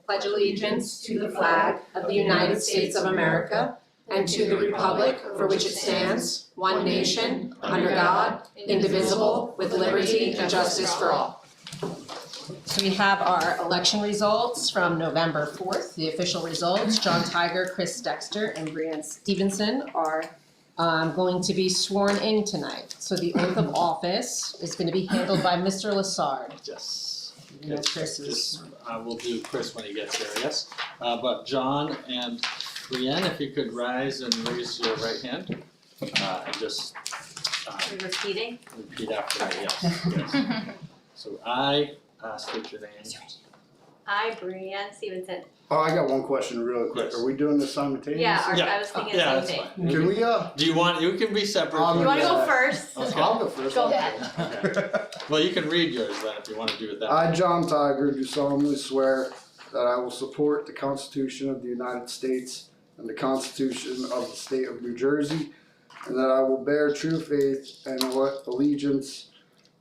pledge allegiance to the flag of the United States of America and to the republic for which it stands, one nation, under God, indivisible, with liberty and justice for all. So we have our election results from November 4th, the official results. John Tiger, Chris Dexter, and Brianne Stevenson are going to be sworn in tonight. So the oath of office is going to be handled by Mr. Lassard. Yes. You know, Chris is. We'll do Chris when he gets here, yes. But John and Brianne, if you could rise and raise your right hand. And just Repeating? repeat after me, yes. So I, state your name. I, Brianne Stevenson. Oh, I got one question really quick. Yes. Are we doing this simultaneously? Yeah, Yeah. I was thinking Yeah, the that's same thing. fine. Can we, Do you want, you can be separate. I'm You wanna go Yeah. first? Okay. I'll go first. Go ahead. Okay. Well, you can read yours then if you want to do it that way. I, John Tiger, do solemnly swear that I will support the Constitution of the United States and the Constitution of the State of New Jersey, and that I will bear true faith and allegiance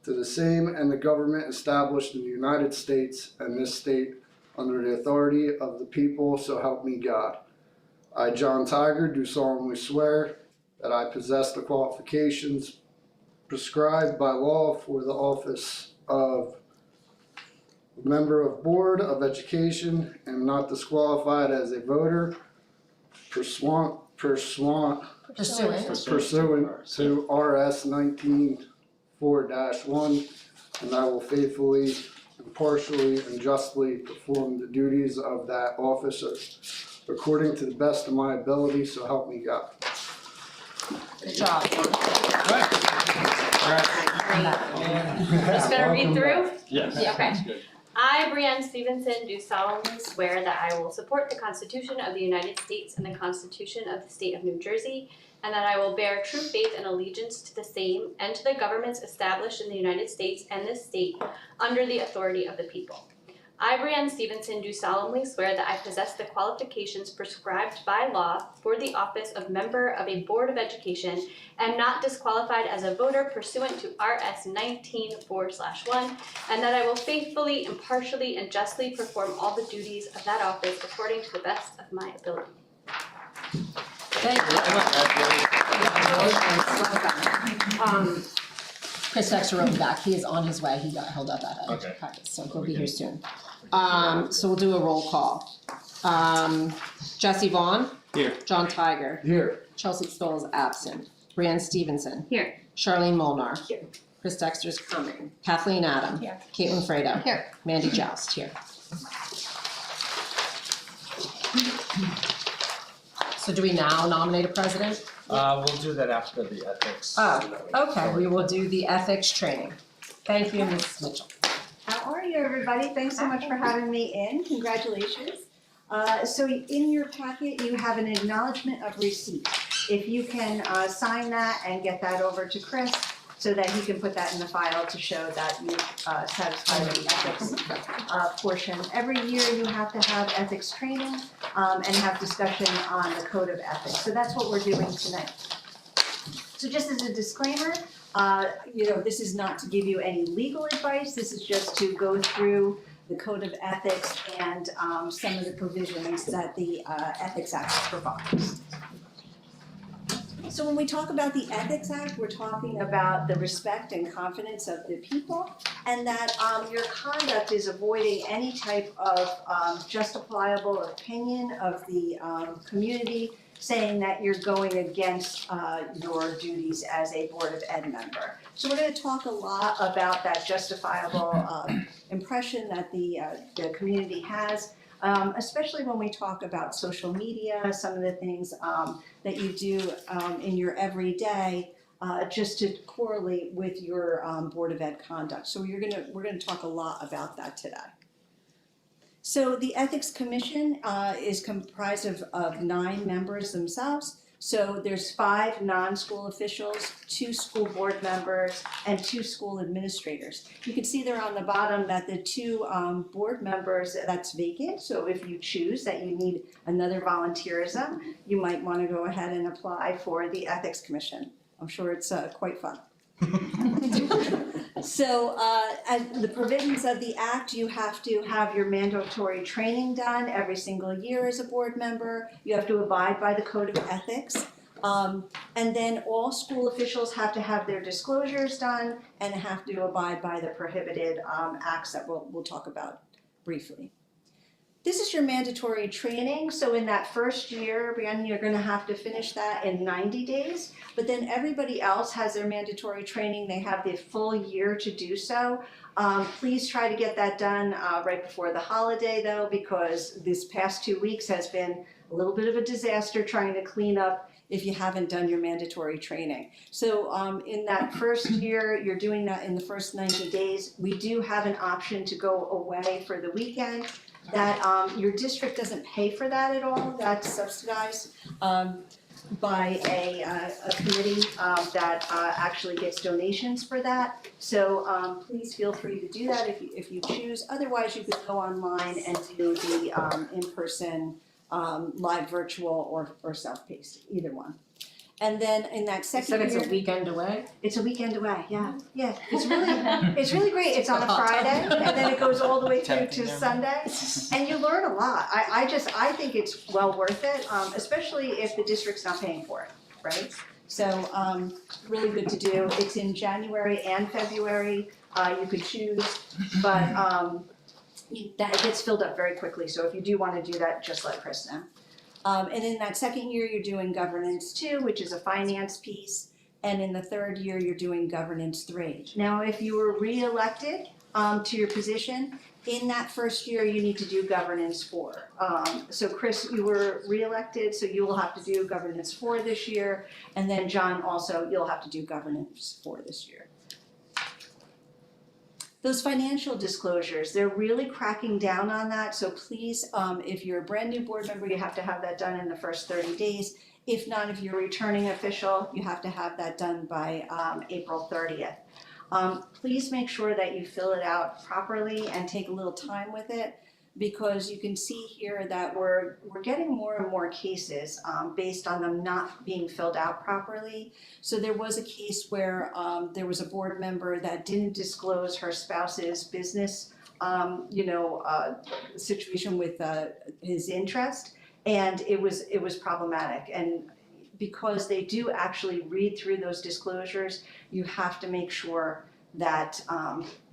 to the same and the government established in the United States and this state under the authority of the people, so help me God. I, John Tiger, do solemnly swear that I possess the qualifications prescribed by law for the office of member of Board of Education and not disqualified as a voter pursuant to RS 19-4-1, and I will faithfully, impartially, and justly perform the duties of that officer according to the best of my ability, so help me God. Good job. Just gonna read through? Yes, Yeah, okay. that's good. I, Brianne Stevenson, do solemnly swear that I will support the Constitution of the United States and the Constitution of the State of New Jersey, and that I will bear true faith and allegiance to the same and to the governments established in the United States and this state under the authority of the people. I, Brianne Stevenson, do solemnly swear that I possess the qualifications prescribed by law for the office of member of a Board of Education and not disqualified as a voter pursuant to RS 19-4/1, and that I will faithfully, impartially, and justly perform all the duties of that office according to the best of my ability. Thank you. Chris Dexter wrote me back. He is on his way. He got held up at a Okay. practice, so he'll be here soon. So we'll do a roll call. Jesse Vaughn. Here. John Tiger. Here. Chelsea Stoll is absent. Brianne Stevenson. Here. Charlene Molnar. Here. Chris Dexter's coming. Kathleen Adam. Here. Caitlin Fredo. Here. Mandy Joust here. So do we now nominate a president? We'll do that after the ethics. Oh, okay, we will do the ethics training. Thank you, Ms. Mitchell. How are you, everybody? Thanks so much for having me in. Congratulations. So in your packet, you have an acknowledgement of receipt. If you can sign that and get that over to Chris so that he can put that in the file to show that you satisfied the ethics portion. Every year you have to have ethics training and have discussion on the code of ethics. So that's what we're doing tonight. So just as a disclaimer, this is not to give you any legal advice. This is just to go through the code of ethics and some of the provisions that the Ethics Act provides. So when we talk about the Ethics Act, we're talking about the respect and confidence of the people, and that your conduct is avoiding any type of justifiable opinion of the community, saying that you're going against your duties as a Board of Ed member. So we're going to talk a lot about that justifiable impression that the community has, especially when we talk about social media, some of the things that you do in your everyday, just to correlate with your Board of Ed conduct. So we're gonna talk a lot about that today. So the Ethics Commission is comprised of 9 members themselves. So there's 5 non-school officials, 2 school board members, and 2 school administrators. You can see there on the bottom that the 2 board members, that's vacant. So if you choose that you need another volunteerism, you might want to go ahead and apply for the Ethics Commission. I'm sure it's quite fun. So, as the provisions of the act, you have to have your mandatory training done every single year as a board member. You have to abide by the code of ethics. And then all school officials have to have their disclosures done and have to abide by the prohibited acts that we'll talk about briefly. This is your mandatory training, so in that first year, Brianna, you're gonna have to finish that in 90 days. But then everybody else has their mandatory training, they have the full year to do so. Please try to get that done right before the holiday though, because this past 2 weeks has been a little bit of a disaster trying to clean up if you haven't done your mandatory training. So in that first year, you're doing that in the first 90 days. We do have an option to go away for the weekend. That your district doesn't pay for that at all, that's subsidized by a committee that actually gets donations for that. So please feel free to do that if you choose. Otherwise, you could go online and do the in-person, live virtual or self-paced, either one. And then in that You second said year. it's a weekend away? It's a weekend away, yeah, it's really great, it's on a Friday, and then it goes all the way through to Sunday, and you learn a lot, I think it's well worth it, especially if the district's not paying for it, right? So, really good to do, it's in January and February, you could choose, but, that gets filled up very quickly, so if you do wanna do that, just let Chris know. And in that second year, you're doing governance 2, which is a finance piece. And in the third year, you're doing governance 3. Now, if you were re-elected to your position, in that first year, you need to do governance 4. So Chris, you were re-elected, so you will have to do governance 4 this year. And then John also, you'll have to do governance 4 this year. Those financial disclosures, they're really cracking down on that, so please, if you're a brand new board member, you have to have that done in the first 30 days. If not, if you're a returning official, you have to have that done by April 30th. Please make sure that you fill it out properly and take a little time with it, because you can see here that we're getting more and more cases based on them not being filled out properly. So there was a case where there was a board member that didn't disclose her spouse's business, situation with his interest, and it was problematic. And because they do actually read through those disclosures, you have to make sure that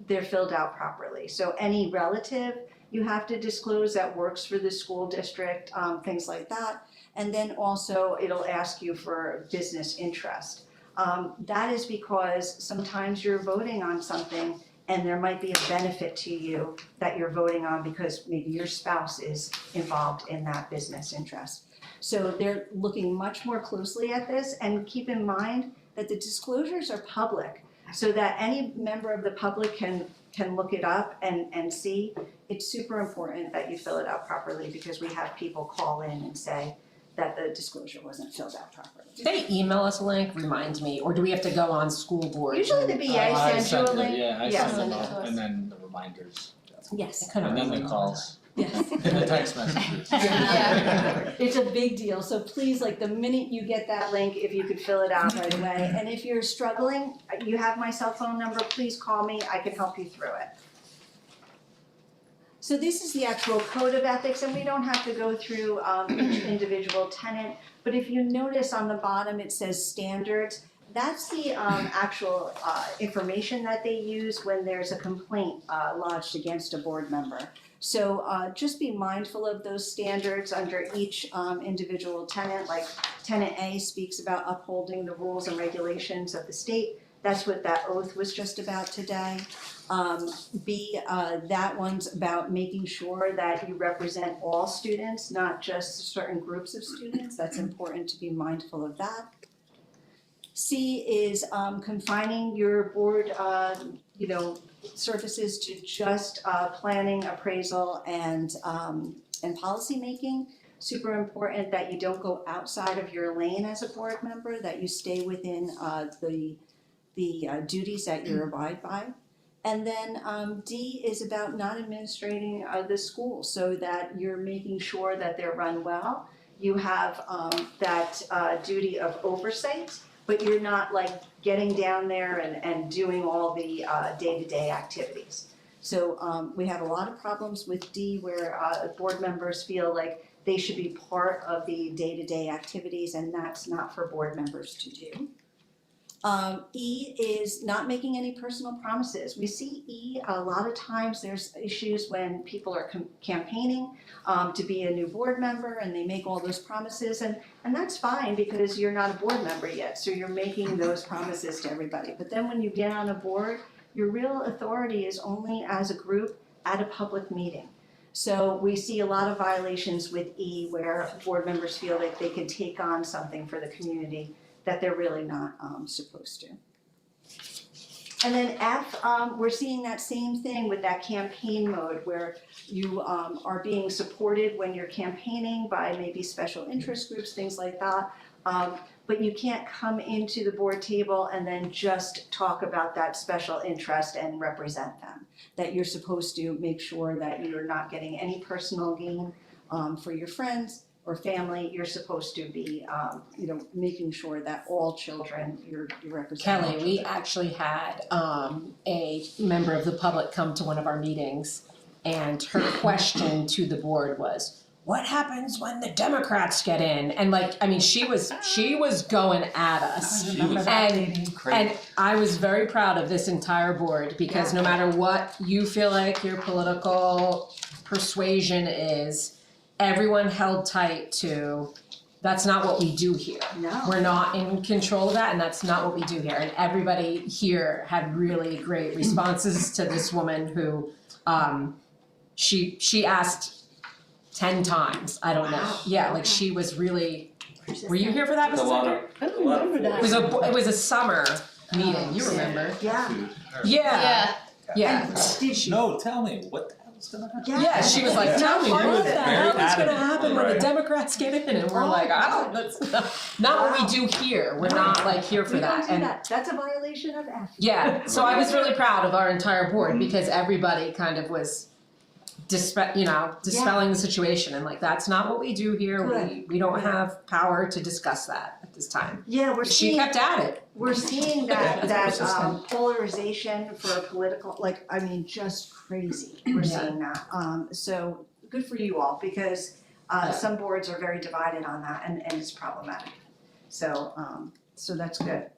they're filled out properly. So any relative you have to disclose that works for the school district, things like that. And then also it'll ask you for business interest. That is because sometimes you're voting on something and there might be a benefit to you that you're voting on because maybe your spouse is involved in that business interest. So they're looking much more closely at this, and keep in mind that the disclosures are public so that any member of the public can look it up and see. It's super important that you fill it out properly because we have people call in and say that the disclosure wasn't filled out properly. Do they email us a link, remind me, or do we have to go on school board? Usually the BA sends you a link. Yeah, I Yeah. send them Send it out, to us. and then the reminders, Yes, and then the calls, yes. and the text messages. Yeah. It's a big deal, so please, like the minute you get that link, if you could fill it out right away. And if you're struggling, you have my cell phone number, please call me, I can help you through it. So this is the actual code of ethics, and we don't have to go through each individual tenant, but if you notice on the bottom, it says standards. That's the actual information that they use when there's a complaint lodged against a board member. So just be mindful of those standards under each individual tenant, like tenant A speaks about upholding the rules and regulations of the state. That's what that oath was just about today. B, that one's about making sure that you represent all students, not just certain groups of students. That's important to be mindful of that. C is confining your board, services to just planning, appraisal, and policymaking. Super important that you don't go outside of your lane as a board member, that you stay within the duties that you abide by. And then D is about not administrating the school so that you're making sure that they're run well. You have that duty of oversight but you're not like getting down there and doing all the day-to-day activities. So we have a lot of problems with D where board members feel like they should be part of the day-to-day activities, and that's not for board members to do. E is not making any personal promises. We see E a lot of times. There's issues when people are campaigning to be a new board member and they make all those promises, and that's fine because you're not a board member yet, so you're making those promises to everybody. But then when you get on a board, your real authority is only as a group at a public meeting. So we see a lot of violations with E where board members feel like they could take on something for the community that they're really not supposed to. And then F, we're seeing that same thing with that campaign mode where you are being supported when you're campaigning by maybe special interest groups, things like that. But you can't come into the board table and then just talk about that special interest and represent them. That you're supposed to make sure that you're not getting any personal gain for your friends or family. You're supposed to be, making sure that all children, you're representing all Kelly, we children. actually had a member of the public come to one of our meetings, and her question to the board was, what happens when the Democrats get in? And she was going at us. And I was very proud of this entire board because no matter what you feel like your political persuasion is, everyone held tight to, that's not what we do here. No. We're not in control of that, and that's not what we do here. And everybody here had really great responses to this woman who, she asked 10 times, I don't know. Wow. Yeah, like she was really, were you here for that, A Mrs. lot Becker? I don't remember that. It was a summer meeting, you remember? Yeah, Yeah. and did you, No, tell me, what the hell's gonna happen? Yeah, she was like, tell me, Part of what the it. hell is gonna Very happen when the adamant, Democrats get in? And we're like, that's not what we do here. We're not like here for we that. don't do And that, that's a violation of F. yeah, so I was really proud of our entire board because everybody kind of was dispelling the situation and like, that's not what we do here. Good. We don't have power to discuss that at this time. Yeah, we're She seeing, kept at it. we're seeing that Persistent. polarization for political, just crazy, we're Yeah. seeing that. So good for you all, because some boards are very divided on that and it's problematic. So that's good.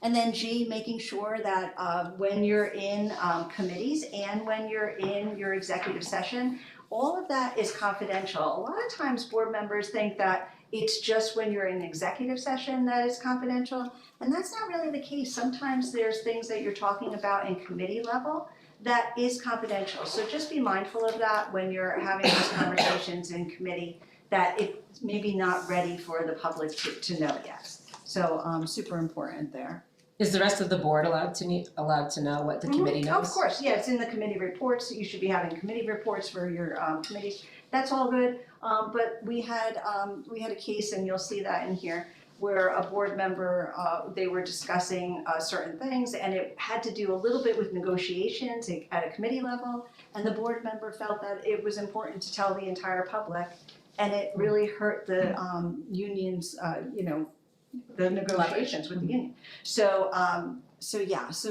And then G, making sure that when you're in committees and when you're in your executive session, all of that is confidential. A lot of times board members think that it's just when you're in executive session that it's confidential, and that's not really the case. Sometimes there's things that you're talking about in committee level that is confidential. So just be mindful of that when you're having those conversations in committee, that it's maybe not ready for the public to know yet. So super important there. Is the rest of the board allowed to know what the committee knows? Of course, yeah, it's in the committee reports, you should be having committee reports for your committees, that's all good. But we had a case, and you'll see that in here, where a board member, they were discussing certain things, and it had to do a little bit with negotiations at a committee level, and the board member felt that it was important to tell the entire public, and it really hurt the unions, the negotiations with the union. So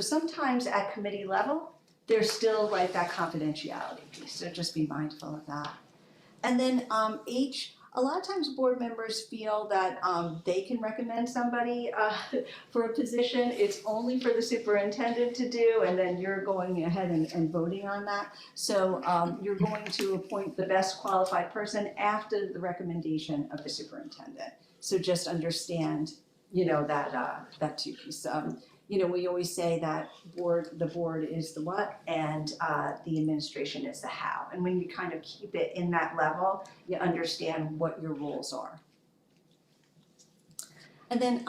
sometimes at committee level, there's still like that confidentiality piece, so just be mindful of that. And then H, a lot of times board members feel that they can recommend somebody for a position, it's only for the superintendent to do, and then you're going ahead and voting on that. So you're going to appoint the best qualified person after the recommendation of the superintendent. So just understand, that two piece. We always say that the board is the what and the administration is the how. And when you kind of keep it in that level, you understand what your roles are. And then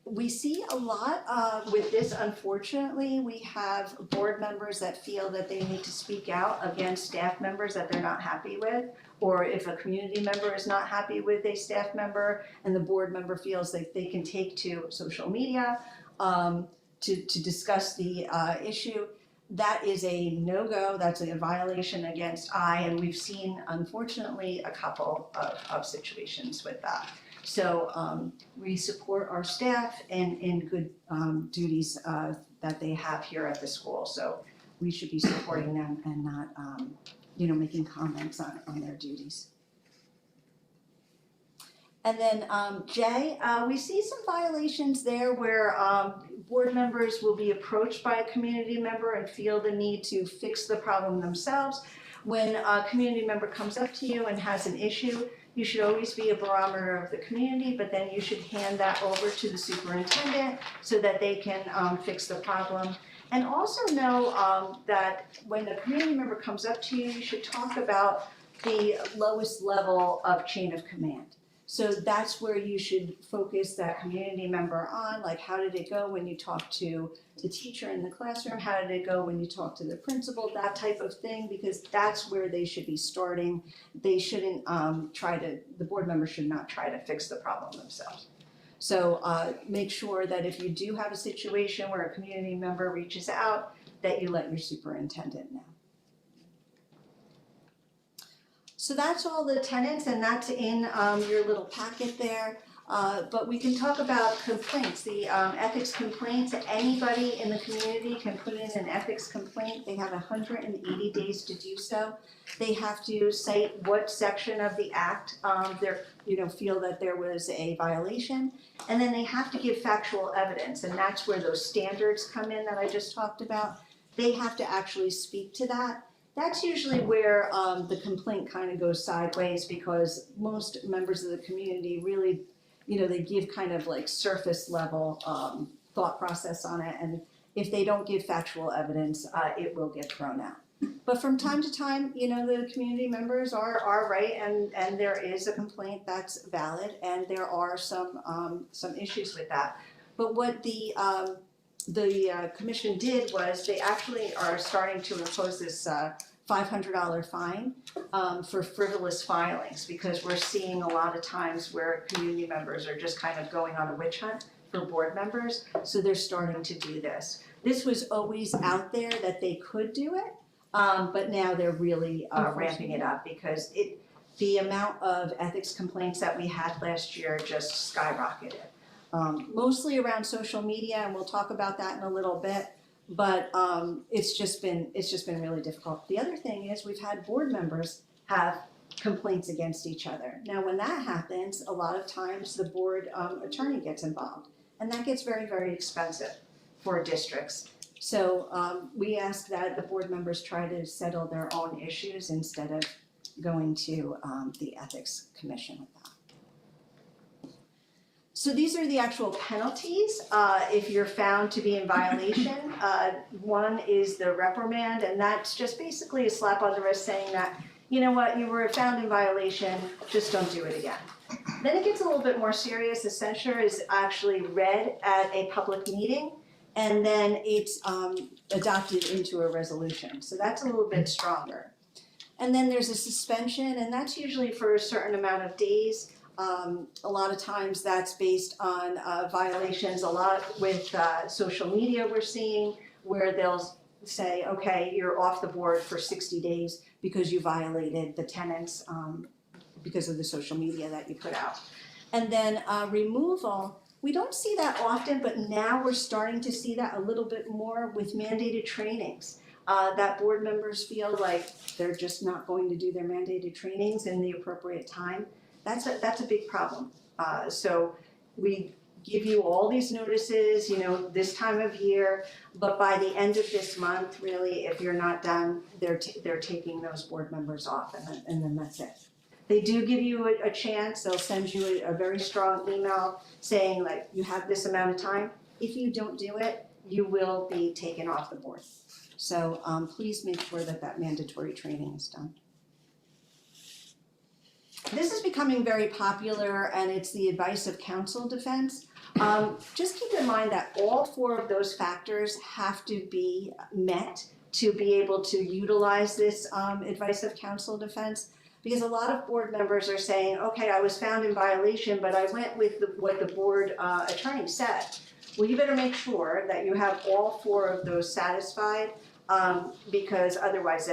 we see a lot with this, unfortunately, we have board members that feel that they need to speak out against staff members that they're not happy with, or if a community member is not happy with a staff member and the board member feels like they can take to social media to discuss the issue. that is a no-go, that's a violation against I, and we've seen unfortunately a couple of situations with that. So we support our staff in good duties that they have here at the school, so we should be supporting them and not making comments on their duties. And then J, we see some violations there where board members will be approached by a community member and feel the need to fix the problem themselves. When a community member comes up to you and has an issue, you should always be a barometer of the community, but then you should hand that over to the superintendent so that they can fix the problem. And also know that when a community member comes up to you, you should talk about the lowest level of chain of command. So that's where you should focus that community member on, like how did it go when you talked to the teacher in the classroom, how did it go when you talked to the principal, that type of thing, because that's where they should be starting. They shouldn't the board member should not try to fix the problem themselves. So make sure that if you do have a situation where a community member reaches out, that you let your superintendent know. So that's all the tenets, and that's in your little packet there. But we can talk about complaints, the ethics complaints. Anybody in the community can put in an ethics complaint. They have 180 days to do so. They have to cite what section of the act they feel that there was a violation, and then they have to give factual evidence, and that's where those standards come in that I just talked about. They have to actually speak to that. That's usually where the complaint kind of goes sideways, because most members of the community really, they give kind of like surface level thought process on it, and if they don't give factual evidence, it will get thrown out. But from time to time, the community members are right, and there is a complaint that's valid, and there are some issues with that. But what the commission did was they actually are starting to impose this $500 fine for frivolous filings, because we're seeing a lot of times where community members are just kind of going on a witch hunt for board members, so they're starting to do this. This was always out there that they could do it, but now they're really ramping it up, because the amount of ethics complaints that we had last year just skyrocketed. Mostly around social media, and we'll talk about that in a little bit, but it's just been really difficult. The other thing is we've had board members have complaints against each other. Now, when that happens, a lot of times the board attorney gets involved, and that gets very, very expensive for districts. So we ask that the board members try to settle their own issues instead of going to the ethics commission with that. So these are the actual penalties if you're found to be in violation. One is the reprimand, and that's just basically a slap on the wrist saying that, you know what, you were found in violation, just don't do it again. Then it gets a little bit more serious. The censure is actually read at a public meeting, and then it's adopted into a resolution. So that's a little bit stronger. And then there's a suspension, and that's usually for a certain amount of days. A lot of times that's based on violations. A lot with social media we're seeing where they'll say, okay, you're off the board for 60 days because you violated the tenets because of the social media that you put out. And then removal, we don't see that often, but now we're starting to see that a little bit more with mandated trainings. That board members feel like they're just not going to do their mandated trainings in the appropriate time. That's a big problem. So we give you all these notices, this time of year, but by the end of this month, really, if you're not done, they're taking those board members off, and then that's it. They do give you a chance. They'll send you a very strong email saying, like, you have this amount of time. If you don't do it, you will be taken off the board. So please make sure that mandatory training is done. This is becoming very popular, and it's the advice of counsel defense. Just keep in mind that all 4 of those factors have to be met to be able to utilize this advice of counsel defense, because a lot of board members are saying, okay, I was found in violation, but I went with what the board attorney said. Well, you better make sure that you have all 4 of those satisfied because otherwise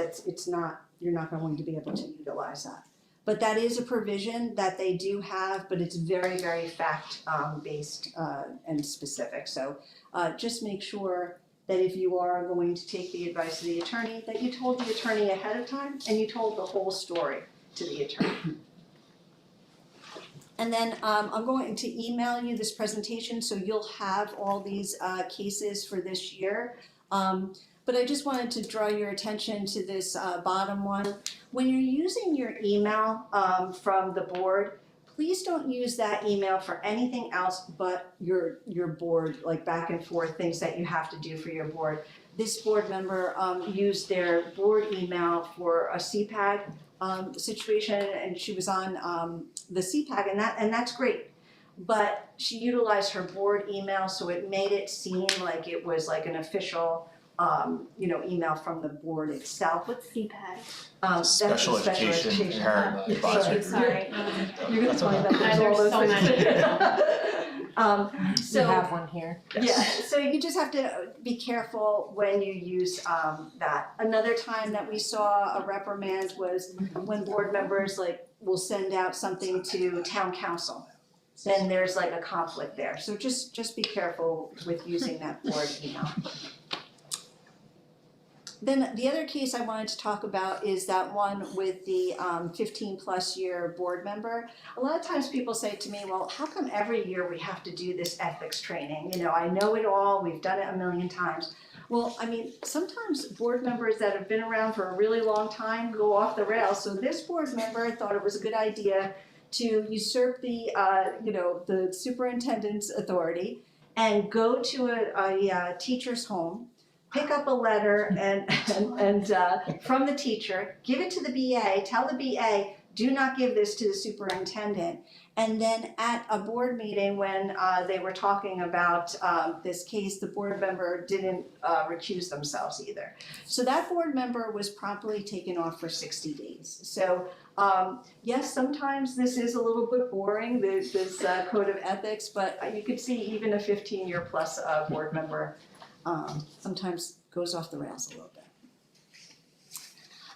you're not going to be able to utilize that. But that is a provision that they do have, but it's very, very fact based and specific. So just make sure that if you are going to take the advice of the attorney, that you told the attorney ahead of time and you told the whole story to the attorney. And then I'm going to email you this presentation so you'll have all these cases for this year. But I just wanted to draw your attention to this bottom one. When you're using your email from the board, please don't use that email for anything else but your board, like back and forth, things that you have to do for your board. This board member used their board email for a CPAG situation, and she was on the CPAG, and that's great. But she utilized her board email, so it made it seem like it was like an official email from the board itself. What's CPAG? Special education parent advisory. Sorry. You're gonna find out there's all There's those so things. So one here. yeah, so you just have to be careful when you use that. Another time that we saw a reprimand was when board members will send out something to town council. Then there's like a conflict there. So just be careful with using that board email. Then the other case I wanted to talk about is that one with the 15+ year board member. A lot of times people say to me, well, how come every year we have to do this ethics training? I know it all, we've done it a million times. Well, I mean, sometimes board members that have been around for a really long time go off the rails. So this board member thought it was a good idea to usurp the superintendent's authority and go to a teacher's home, pick up a letter and from the teacher, give it to the BA, tell the BA, do not give this to the superintendent. And then at a board meeting when they were talking about this case, the board member didn't recuse themselves either. So that board member was promptly taken off for 60 days. So yes, sometimes this is a little bit boring, this code of ethics, but you could see even a 15-year plus board member sometimes goes off the rails a little bit.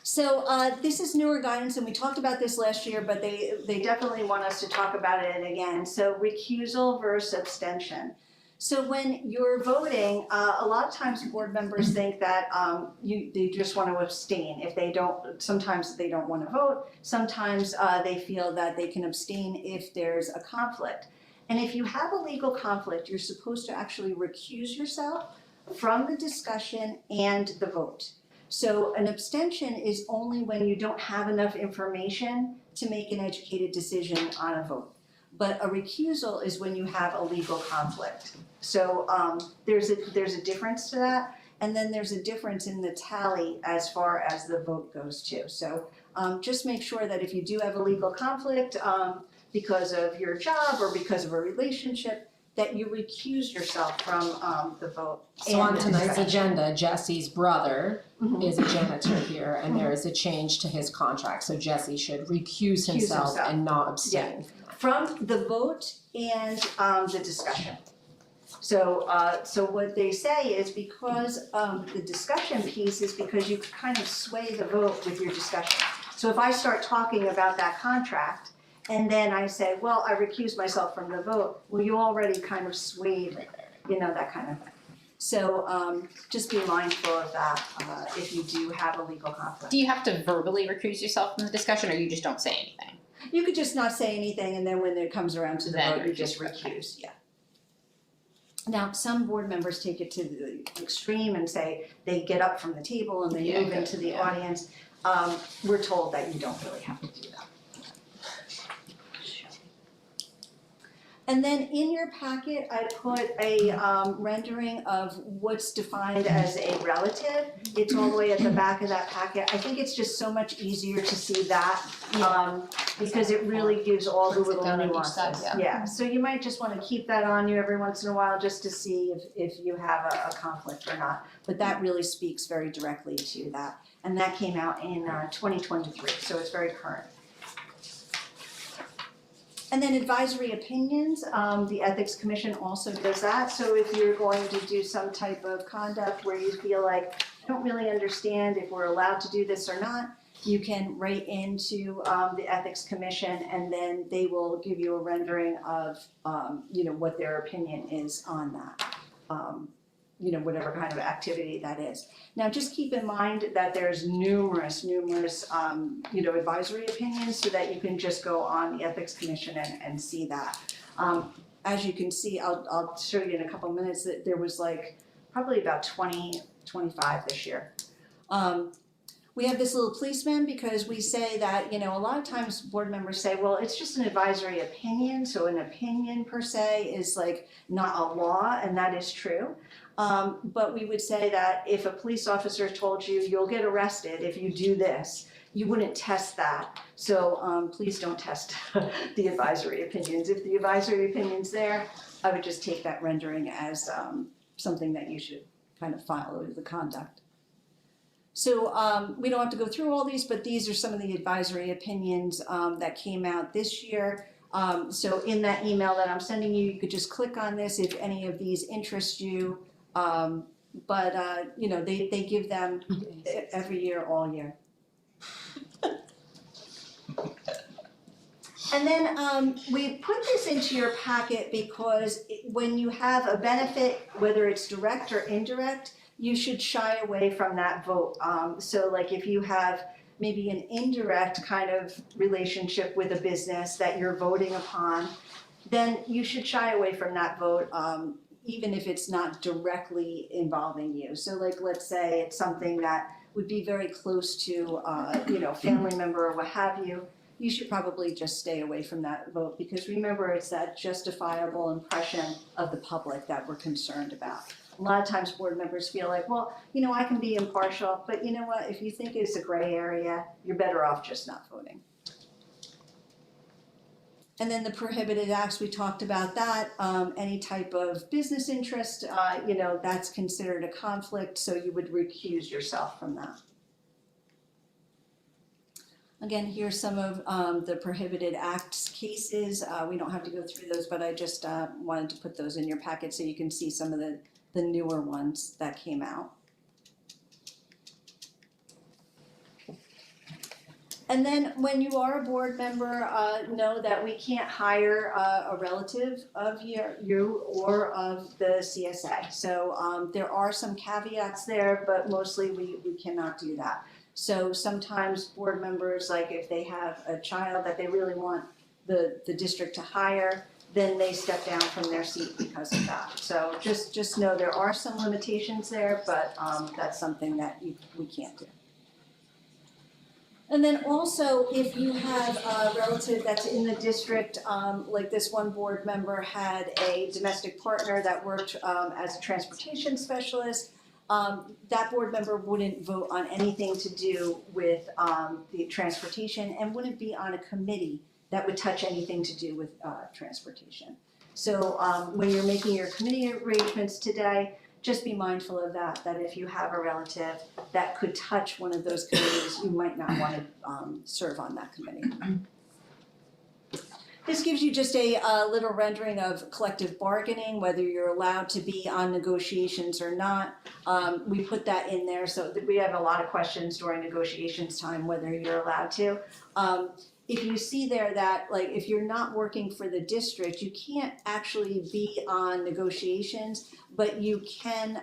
So this is newer guidance, and we talked about this last year, but they definitely want us to talk about it again. So recusal versus abstention. So when you're voting, a lot of times board members think that they just want to abstain. If they don't, sometimes they don't want to vote. Sometimes they feel that they can abstain if there's a conflict. And if you have a legal conflict, you're supposed to actually recuse yourself from the discussion and the vote. So an abstention is only when you don't have enough information to make an educated decision on a vote. But a recusal is when you have a legal conflict. So there's a difference to that, and then there's a difference in the tally as far as the vote goes too. So just make sure that if you do have a legal conflict because of your job or because of a relationship, that you recuse yourself from the vote. So on tonight's agenda, Jesse's brother is a janitor here, and there is a change to his contract, so Jesse should recuse himself and not abstain. From the vote and the discussion. So what they say is because the discussion piece is because you kind of sway the vote with your discussion. So if I start talking about that contract, and then I say, well, I recuse myself from the vote, well, you already kind of swayed, that kind of thing. So just be mindful of that if you do have a legal conflict. Do you have to verbally recuse yourself from the discussion, or you just don't say anything? You could just not say anything, and then when it comes around to the Then vote, you just recuse, yeah. Now, some board members take it to the extreme and say they get up from the table and they move into the audience. We're told that you don't really have to do that. And then in your packet, I put a rendering of what's defined as a relative. It's all the way at the back of that packet. I think it's just so much easier to see that because it really gives all the little nuances. Yeah, so you might just want to keep that on you every once in a while just to see if you have a conflict or not. But that really speaks very directly to that. And that came out in 2023, so it's very current. And then advisory opinions, the Ethics Commission also does that. So if you're going to do some type of conduct where you feel like don't really understand if we're allowed to do this or not, you can write into the Ethics Commission, and then they will give you a rendering of what their opinion is on that. Whatever kind of activity that is. Now, just keep in mind that there's numerous advisory opinions, so that you can just go on the Ethics Commission and see that. As you can see, I'll show you in a couple minutes that there was like probably about 25 this year. We have this little policeman because we say that, a lot of times board members say, well, it's just an advisory opinion, so an opinion per se is like not a law, and that is true. But we would say that if a police officer told you, you'll get arrested if you do this, you wouldn't test that. So please don't test the advisory opinions. If the advisory opinion's there, I would just take that rendering as something that you should kind of follow the conduct. So we don't have to go through all these, but these are some of the advisory opinions that came out this year. So in that email that I'm sending you, you could just click on this if any of these interest you. They give them every year, all year. And then we put this into your packet because when you have a benefit, whether it's direct or indirect, you should shy away from that vote. So like if you have maybe an indirect kind of relationship with a business that you're voting upon, then you should shy away from that vote, even if it's not directly involving you. So like, let's say it's something that would be very close to, family member or what have you, you should probably just stay away from that vote, because remember, it's that justifiable impression of the public that we're concerned about. A lot of times board members feel like, well, I can be impartial, but you know what, if you think it's a gray area, you're better off just not voting. And then the prohibited acts, we talked about that. Any type of business interest, that's considered a conflict, so you would recuse yourself from that. Again, here's some of the prohibited acts cases. We don't have to go through those, but I just wanted to put those in your packet so you can see some of the newer ones that came out. And then when you are a board member, know that we can't hire a relative of you or of the CSA. So there are some caveats there, but mostly we cannot do that. So sometimes board members, like if they have a child that they really want the district to hire, then they step down from their seat because of that. So just know there are some limitations there, but that's something that we can't do. And then also, if you have a relative that's in the district, like this one board member had a domestic partner that worked as a transportation specialist, that board member wouldn't vote on anything to do with the transportation and wouldn't be on a committee that would touch anything to do with transportation. So when you're making your committee arrangements today, just be mindful of that if you have a relative that could touch one of those committees, you might not want to serve on that committee. This gives you just a little rendering of collective bargaining, whether you're allowed to be on negotiations or not. We put that in there so that we have a lot of questions during negotiations time, whether you're allowed to. If you see there that, like, if you're not working for the district, you can't actually be on negotiations, but you can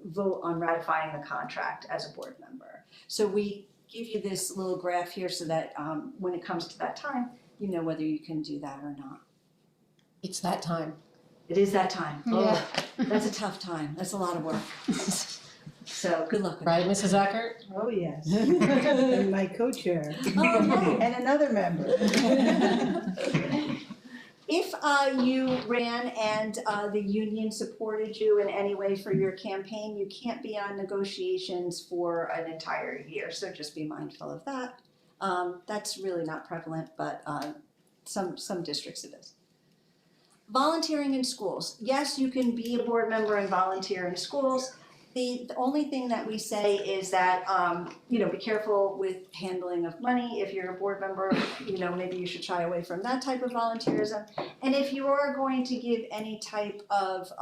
vote on ratifying the contract as a board member. So we give you this little graph here so that when it comes to that time, you know whether you can do that or not. It's that time. It is that time. Yeah. Oh, that's a tough time. That's a lot of work. So good luck with that. Right, Mrs. Eckert? Oh, yes. And my co-chair. Oh, And another member. If you ran and the union supported you in any way for your campaign, you can't be on negotiations for an entire year, so just be mindful of that. That's really not prevalent, but some districts it is. Volunteering in schools. Yes, you can be a board member and volunteer in schools. The only thing that we say is that, be careful with handling of money. If you're a board member, maybe you should shy away from that type of volunteerism. And if you are going to give any type of,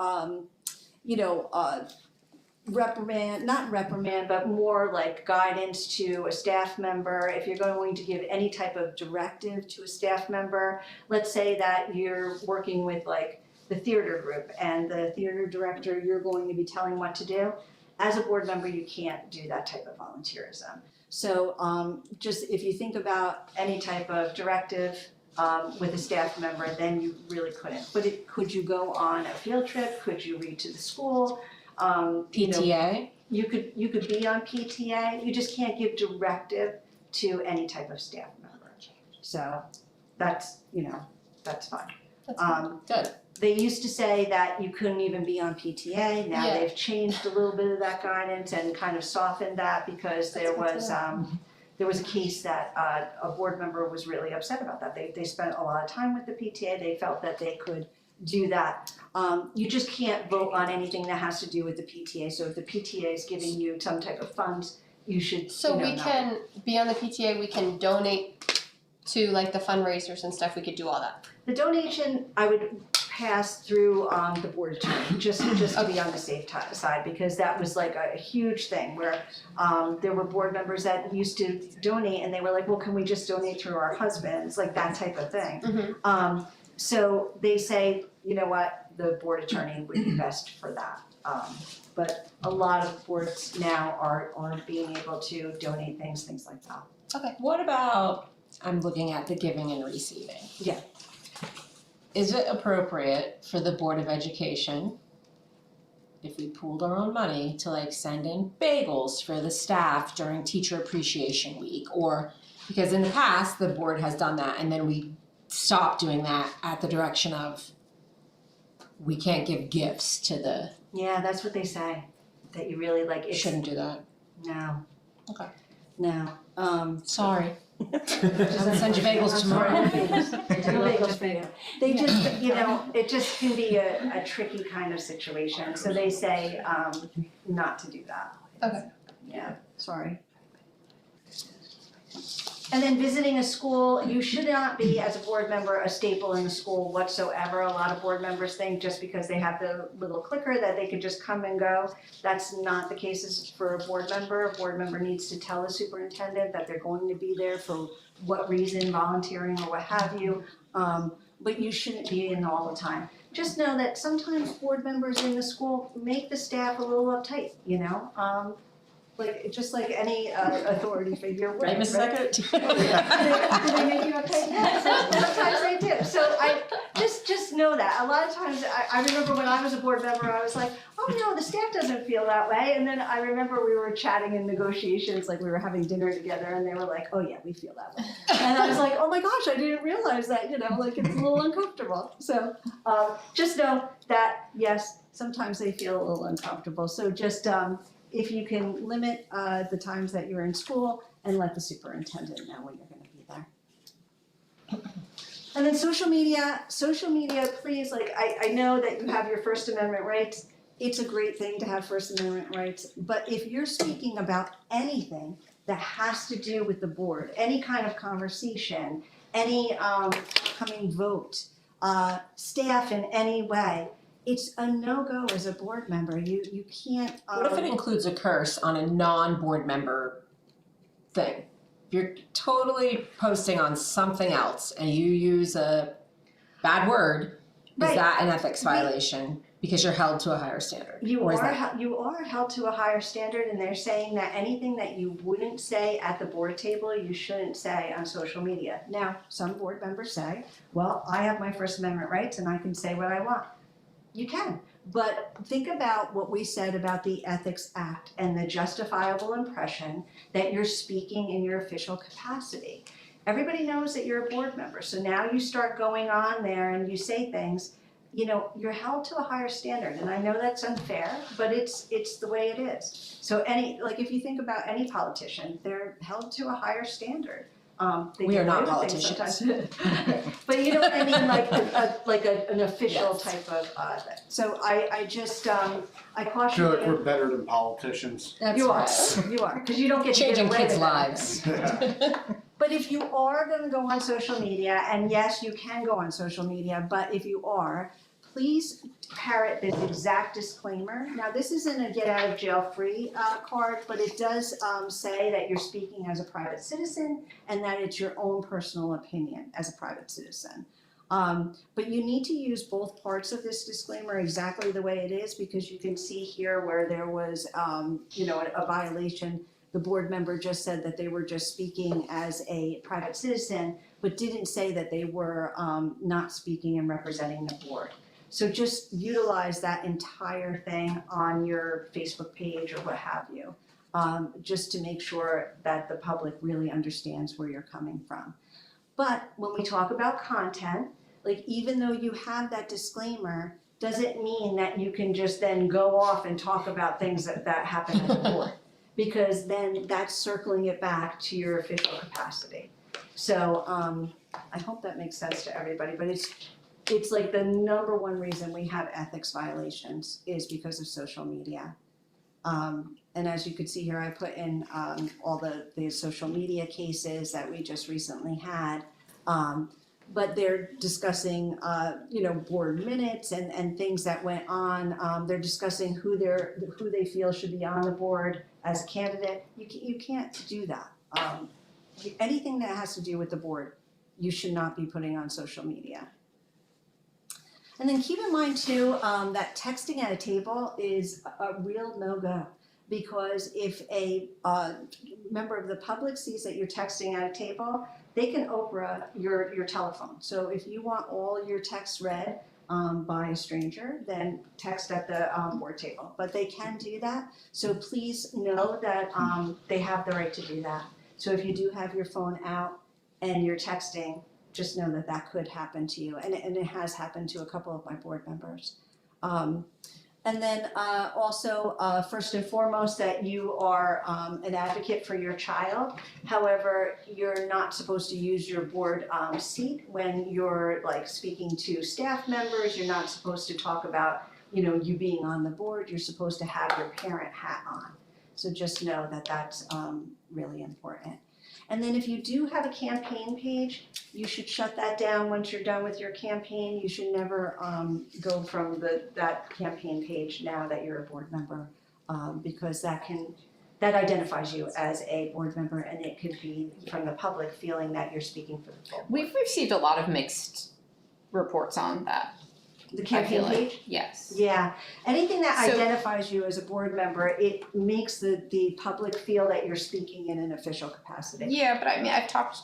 not reprimand, but more like guidance to a staff member. If you're going to give any type of directive to a staff member, let's say that you're working with like the theater group and the theater director, you're going to be telling what to do. As a board member, you can't do that type of volunteerism. So just if you think about any type of directive with a staff member, then you really couldn't. But could you go on a field trip? Could you read to the school? You know, PTA? you could be on PTA, you just can't give directive to any type of staff member. So that's, that's fine. Good. They used to say that you couldn't even be on PTA, now Yeah. they've changed a little bit of that guidance and kind of softened that because there was a case that a board member was really upset about that. They spent a lot of time with the PTA, they felt that they could do that. You just can't vote on anything that has to do with the PTA, so if the PTA is giving you some type of funds, you should, So we know. can be on the PTA, we can donate to like the fundraisers and stuff, we could do all that. The donation, I would pass through the board attorney, just to be on the safe side, because that was like a huge thing where there were board members that used to donate and they were like, well, can we just donate through our husbands, like that type of thing. So they say, you know what, the board attorney would be best for that. But a lot of boards now are being able to donate things like that. What about, I'm looking at the giving and receiving. Yeah. Is it appropriate for the Board of Education, if we pooled our own money, to like send in bagels for the staff during Teacher Appreciation Week? Or, because in the past, the board has done that and then we stopped doing that at the direction of we can't give gifts to the, Yeah, that's what they say, that you really like, it's, shouldn't do that. no. Okay. No, Sorry. I'll send you bagels tomorrow. No bagels for you. They just, it just can be a tricky kind of situation, so they say, not to do that. Okay. Yeah, sorry. And then visiting a school, you should not be, as a board member, a staple in the school whatsoever. A lot of board members think just because they have the little clicker that they could just come and go. That's not the case for a board member. A board member needs to tell the superintendent that they're going to be there for what reason, volunteering or what have you. But you shouldn't be in all the time. Just know that sometimes board members in the school make the staff a little uptight, just like any authority figure would, Right, Mrs. Eckert? Do they make you uptight? Yes, sometimes they do. So I just know that. A lot of times, I remember when I was a board member, I was like, oh no, the staff doesn't feel that way. And then I remember we were chatting in negotiations, like we were having dinner together, and they were like, oh yeah, we feel that way. And I was like, oh my gosh, I didn't realize that, like it's a little uncomfortable. So just know that, yes, sometimes they feel a little uncomfortable. So just, if you can limit the times that you're in school and let the superintendent know when you're gonna be there. And then social media, please, I know that you have your First Amendment rights. It's a great thing to have First Amendment rights, but if you're speaking about anything that has to do with the board, any kind of conversation, any upcoming vote, staff in any way, it's a no-go as a board member. You can't. What if it includes a curse on a non-board member thing? If you're totally posting on something else and you use a bad word, Right. is that an ethics violation because you're held to a higher standard? You Or is are that- you are held to a higher standard, and they're saying that anything that you wouldn't say at the board table, you shouldn't say on social media. Now, some board members say, well, I have my First Amendment rights and I can say what I want. You can, but think about what we said about the Ethics Act and the justifiable impression that you're speaking in your official capacity. Everybody knows that you're a board member, so now you start going on there and you say things, you're held to a higher standard, and I know that's unfair, but it's the way it is. So if you think about any politician, they're held to a higher standard. They We do are not other things politicians. sometimes. But you know what I mean, an official type of thing. So I just, I I caution feel you. like we're better than politicians. That's You right. are, because you don't get to get Changing away kids' with lives. everything. But if you are gonna go on social media, and yes, you can go on social media, but if you are, please parrot this exact disclaimer. Now, this isn't a get out of jail free card, but it does say that you're speaking as a private citizen and that it's your own personal opinion as a private citizen. But you need to use both parts of this disclaimer exactly the way it is, because you can see here where there was, a violation. The board member just said that they were just speaking as a private citizen, but didn't say that they were not speaking and representing the board. So just utilize that entire thing on your Facebook page or what have you, just to make sure that the public really understands where you're coming from. But when we talk about content, like even though you have that disclaimer, doesn't mean that you can just then go off and talk about things that happen at the board. Because then that's circling it back to your official capacity. So I hope that makes sense to everybody, but it's like the number one reason we have ethics violations is because of social media. And as you could see here, I put in all the social media cases that we just recently had. But they're discussing, board minutes and things that went on. They're discussing who they feel should be on the board as a candidate. You can't do that. Anything that has to do with the board, you should not be putting on social media. And then keep in mind too, that texting at a table is a real no-go. Because if a member of the public sees that you're texting at a table, they can Oprah your telephone. So if you want all your texts read by a stranger, then text at the board table. But they can do that, so please know that they have the right to do that. So if you do have your phone out and you're texting, just know that that could happen to you, and it has happened to a couple of my board members. And then also, first and foremost, that you are an advocate for your child. However, you're not supposed to use your board seat when you're like speaking to staff members. You're not supposed to talk about, you being on the board. You're supposed to have your parent hat on. So just know that that's really important. And then if you do have a campaign page, you should shut that down once you're done with your campaign. You should never go from that campaign page now that you're a board member, because that identifies you as a board member, and it could be from the public feeling that you're speaking for the full board. We've received a lot of mixed reports on that. The campaign I feel page? like, yes. Yeah, anything that So- identifies you as a board member, it makes the public feel that you're speaking in an official capacity. Yeah, but I mean, I've talked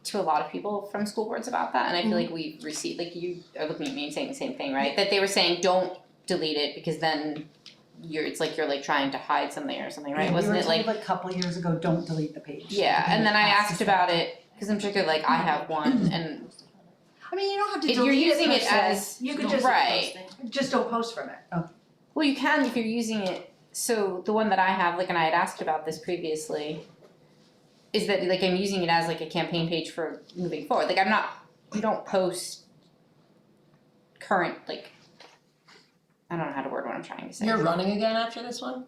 to a lot of people from school boards about that, and I feel like we've received, like you are looking at me and saying the same thing, right? That they were saying, don't delete it because then it's like you're like trying to hide something or something, right? Wasn't it like? We were told a couple years ago, don't delete the page. Yeah, and then I asked about it, because I'm sure like I have one, and I mean, you don't have to if delete you're using per it se. as, You could just, right. just don't post from it. Oh. Well, you can if you're using it, so the one that I have, like, and I had asked about this previously, is that like I'm using it as like a campaign page for moving forward. Like you don't post current, like, I don't know how to word what I'm trying to say. You're running again after this one?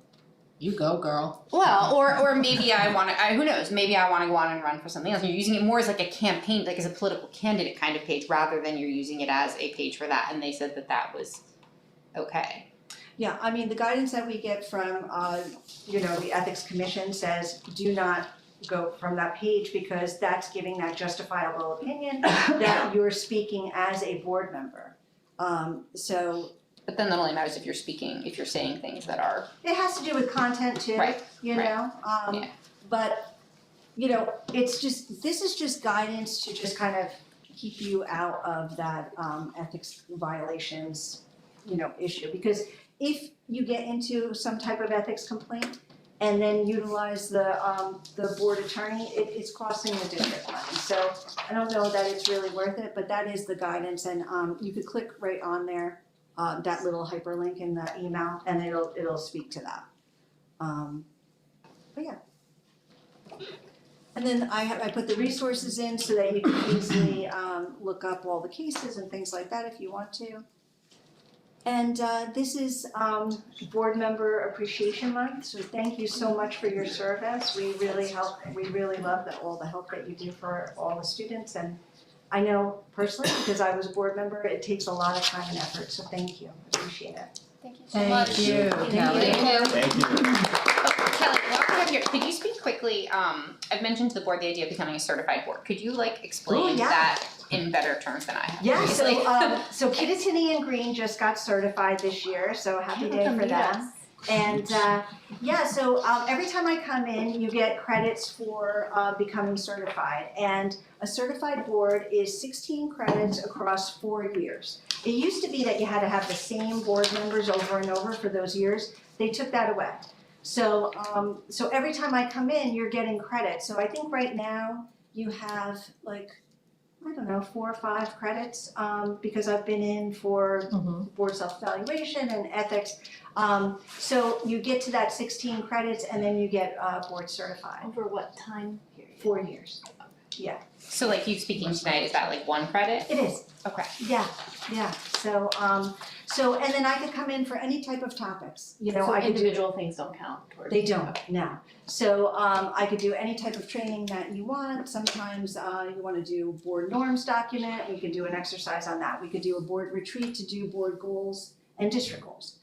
You go, girl. Well, or maybe who knows, maybe I wanna go on and run for something else. You're using it more as like a campaign, like as a political candidate kind of page, rather than you're using it as a page for that, and they said that was okay. Yeah, I mean, the guidance that we get from, the Ethics Commission says, do not go from that page because that's giving that justifiable opinion that you're speaking as a board member. But then that only matters if you're saying things that are, It has to do with content too, Right, Yeah. But, this is just guidance to just kind of keep you out of that ethics violations, issue. Because if you get into some type of ethics complaint and then utilize the board attorney, it's costing the district money. So I don't know that it's really worth it, but that is the guidance, and you could click right on there. That little hyperlink in the email, and it'll speak to that. But yeah. And then I put the resources in so that you can easily look up all the cases and things like that if you want to. And this is Board Member Appreciation Month, so thank you so much for your service. We really love all the help that you do for all the students, and I know personally, because I was a board member, it takes a lot of time and effort, so thank you, appreciate it. Thank you so much. Thank you, Kelly. Thank you. Kelly, while we have your, could you speak quickly, I've mentioned to the board the idea of becoming a certified board. Could you like explain yeah. that in better terms than I have Yeah, previously? so Kittatinny and Green just got certified this year, so happy day for them. And so every time I come in, you get credits for becoming certified. And a certified board is 16 credits across 4 years. It used to be that you had to have the same board members over and over for those years. They took that away. So every time I come in, you're getting credit. So I think right now you have like, I don't know, 4 or 5 credits, because I've been in for board self-evaluation and ethics. So you get to that 16 credits and then you get board certified. Over what time period? 4 years. So like you speaking tonight, is that like 1 credit? It is. Okay. Yeah. So and then I could come in for any type of topics. You know, So I could do. individual things don't count towards. They don't, no. So I could do any type of training that you want. Sometimes you wanna do board norms document, we could do an exercise on that. We could do a board retreat to do board goals and district goals.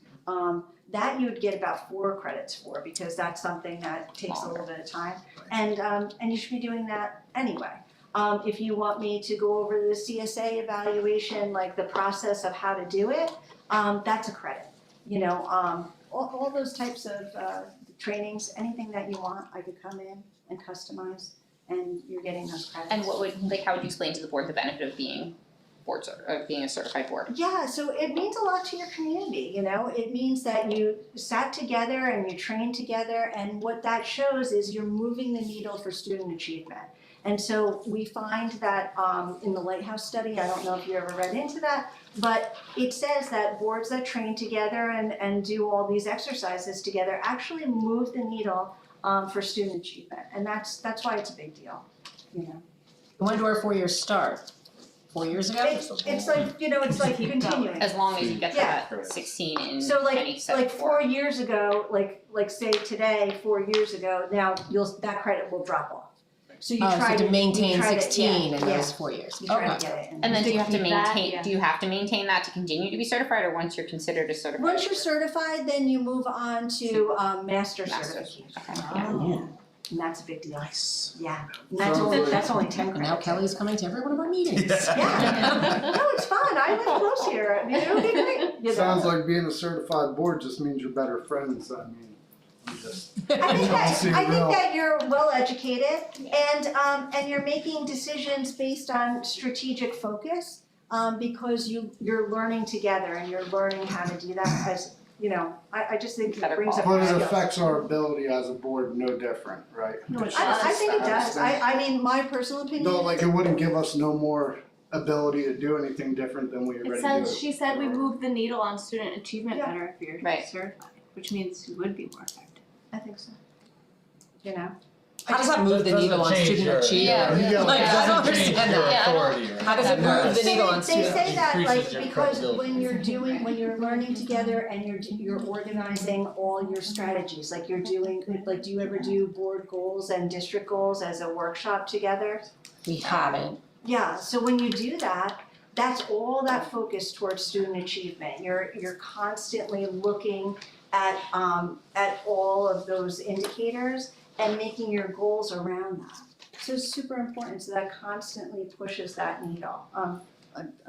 That you would get about 4 credits for, because that's something that takes a little bit of time. And you should be doing that anyway. If you want me to go over the CSA evaluation, like the process of how to do it, that's a credit. You know, all those types of trainings, anything that you want, I could come in and customize, and you're getting those credits. And what would, like, how would you explain to the board the benefit of being being a certified board? Yeah, so it means a lot to your community, you know, it means that you sat together and you trained together, and what that shows is you're moving the needle for student achievement. And so we find that in the Lighthouse study, I don't know if you ever read into that, but it says that boards that train together and do all these exercises together actually move the needle for student achievement, and that's why it's a big deal, you know. When do our 4 years start? 4 years ago? It's like, you know, it's like continuing. As long as you get Yeah. that 16 in So any set like of 4 years ago, like say today, 4 years ago, now that credit will drop off. So you try Oh, so to maintain you try 16 in yeah, those 4 years. you try Okay. to get it. And then do you have to keep that, maintain, yeah. do you have to maintain that to continue to be certified, or once you're considered a certified? Once you're board? certified, then you move on to master Masters. certification. Okay. Oh, And that's a big deal. nice. Yeah. And Sounds that's only 10 And credits. now Kelly's coming to every one of our meetings. Yeah. No, it's fun. I live close here. I mean, it'll be great. You know? Sounds like being a certified board just means you're better friends. I mean, you just. I think Real. that you're well educated and you're making decisions based on strategic focus, because you're learning together and you're learning how to do that as, you know, I just think it Better brings up. But it skills. affects our ability as a board no different, right? I think it does. I mean, my personal opinion. No, like it wouldn't give us no more ability to do anything different than we It already says, do. she said we move the needle on student achievement Yeah. better if you're Right. certified, which means you would be more effective. I think so. You know? How does that move the needle on student achievement? Yeah. Like, I don't understand that. Yeah. authority, right? How does it move the needle on They student? say that Increases like your because credibility. when you're learning together and you're organizing all your strategies, like you're doing, like do you ever do board goals and district goals as a workshop together? We haven't. Yeah, so when you do that, that's all that focus towards student achievement. You're constantly looking at all of those indicators and making your goals around that. So it's super important, so that constantly pushes that needle.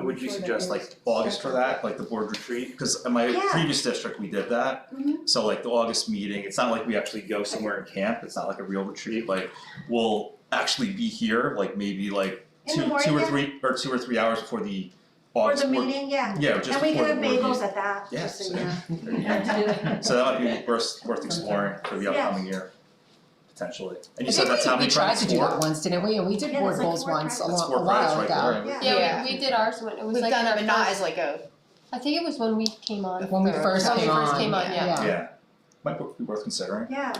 Would you suggest like August for that, like the board retreat? Because in my Yeah. previous district, we did that. Mhm. So like the August meeting, it's not like we actually go somewhere in camp, it's not like a real retreat, like we'll actually be here, like maybe like In the two morning, or yeah. 3 hours before the Or August the board. meeting, yeah. Yeah, just And we before can the have board bagels meeting. at that, Yeah, just so so- you know. There you go. So that might be worth exploring for the Yeah. upcoming year, potentially. And you I said think that's how we many tried credits? to do that 4? once, didn't we? And we did Yeah, board it's like goals 4 once a credits. That's while 4 credits right ago. there. Yeah. Yeah, we did ours when it was We've like done our it, but not first- as like a, I think it was when we came on. When we first When we came first on, came on, yeah. Yeah, might be worth considering. Yeah,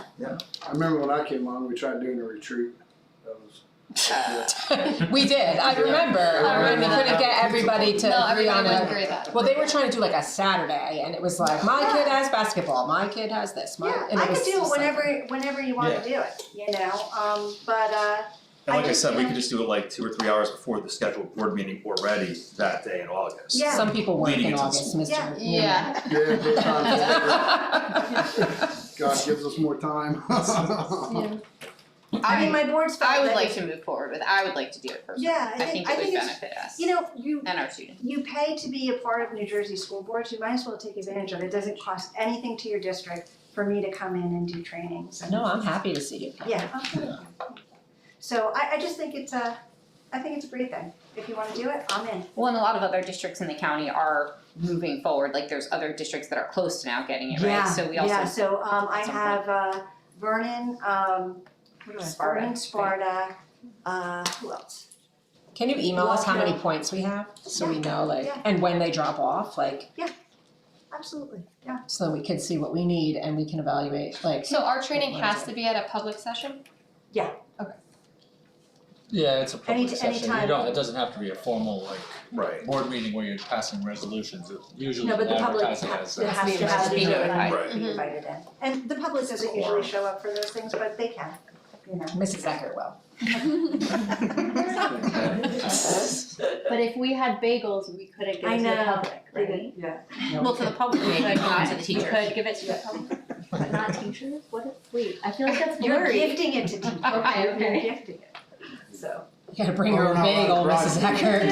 I remember when I came on, we tried doing a retreat. That was. We did, I remember, when we couldn't get everybody to No, agree on everybody wouldn't a. agree with that. Well, they were trying to do like a Saturday, and it was like, my kid has basketball, my kid has this, yeah, and I it was could do it just like- whenever you wanna do it, you know, And like I just said, we feel- could just do it like 2 or 3 hours before the scheduled board meeting already that day in August. Yeah. Some people work Leading in into August, school. Mr. Yeah. Newman. Yeah, daytime. God gives us more time. I mean, my board's felt I would that like if- to move forward with, I would like to do it personally. Yeah, I think it would benefit us you know, you and our students. you pay to be a part of New Jersey school boards, you might as well take advantage of it. It doesn't cost anything to your district for me to come in and do trainings and. No, I'm happy to see you. Yeah, okay. So I just think it's a great thing. If you wanna do it, I'm in. Well, and a lot of other districts in the county are moving forward, like there's other districts that are close to now getting it, right? So we also. Yeah, so I some have Vernon, Vernon, Sparta, who else? Can you email us how many points we have, so we know like, Yeah. and when they drop off, like, Absolutely, yeah. so we can see what we need and we can evaluate, like. So our training has to be at a public session? Yeah, it's a public session, anytime. it doesn't have to be a formal like Right. board meeting where you're passing resolutions, it usually No, but the public advertising has as to that. have Be to have invited. be Right. invited in. And the public doesn't usually show up for those things, but they can, you know. Mrs. Eckert will. But if we had bagels, we couldn't give I it to the know. public, right? Yeah. Well, to the public, maybe, Could not to the We teachers. could give it to the public, but not teachers? What if, wait, I feel like that's You're blurry. gifting it to teachers. Okay, You're okay. gifting it, so. You gotta bring your own Oh, no, bagel, right. Mrs. Eckert.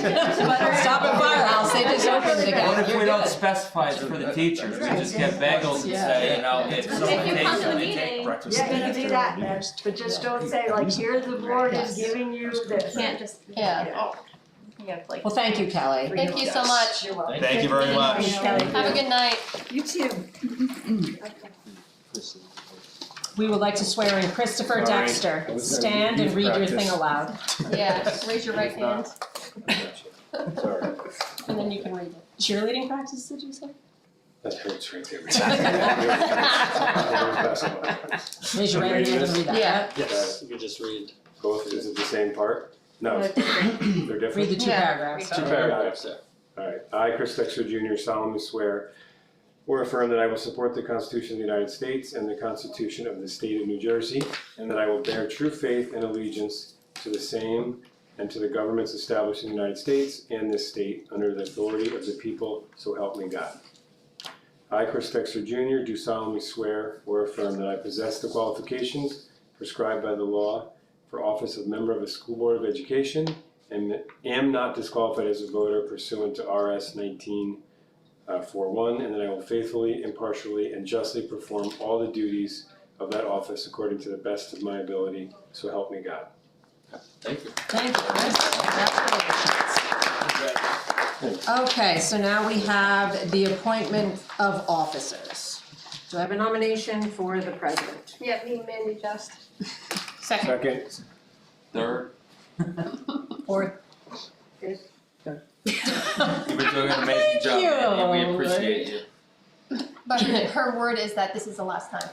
Stop at Firehouse, they just opened again. What if You're we don't good. specify it for the teachers, we just get bagels and Yeah. say, you know, if someone If you takes come to the them, they take meeting, Breakfast. Yeah, you can do that, man, but just don't say like, here the board is giving you this. You can't just. Yeah. You have like. Well, thank you, Kelly. Thank you so much. You're welcome. Thank you very much. Have a good night. You too. We would like to swear in Christopher Sorry. Dexter. Stand and read your thing aloud. Yeah, raise your right hand Sorry, and then you can read it. Cheerleading practice, did you say? that hurts right there. Raise your right hand and read that. Yeah. Yes, you could just read. Both, is it the same part? No, they're Read different? the two Yeah. paragraphs. Two paragraphs there. Alright, I, Chris Dexter Jr. solemnly swear or affirm that I will support the Constitution of the United States and the Constitution of the State of New Jersey, and that I will bear true faith and allegiance to the same and to the governments established in the United States and this state under the authority of the people, so help me God. I, Chris Dexter Jr., do solemnly swear or affirm that I possess the qualifications prescribed by the law for office of member of a school board of education and am not disqualified as a voter pursuant to RS 1941, and that I will faithfully, impartially, and justly perform all the duties of that office according to the best of my ability, so help me God. Thank you. Thank you, Chris. Congratulations. Okay, so now we have the appointment of officers. Do I have a nomination for the president? Yeah, me and Mandy just. Second. Second. Third. Fourth? You've been doing an amazing job, and we appreciate you. But her word is that this is the last time.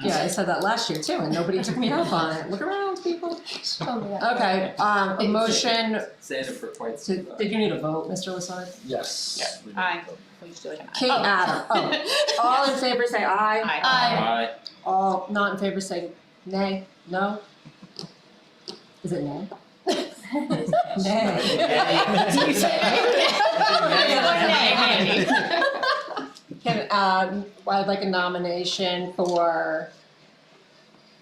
Yeah, I said that last year too, and nobody took me up on it. Look around, people. Oh, yeah. Okay, a motion, Saying it for quite some time. did you need a vote, Mr. Lassard? Yes. Aye. We just do it. Kate Adam, all in favor say aye. Aye. Aye. All not in favor say nay, no? Is it nay? Nay. Do you say nay? Can, I'd like a nomination for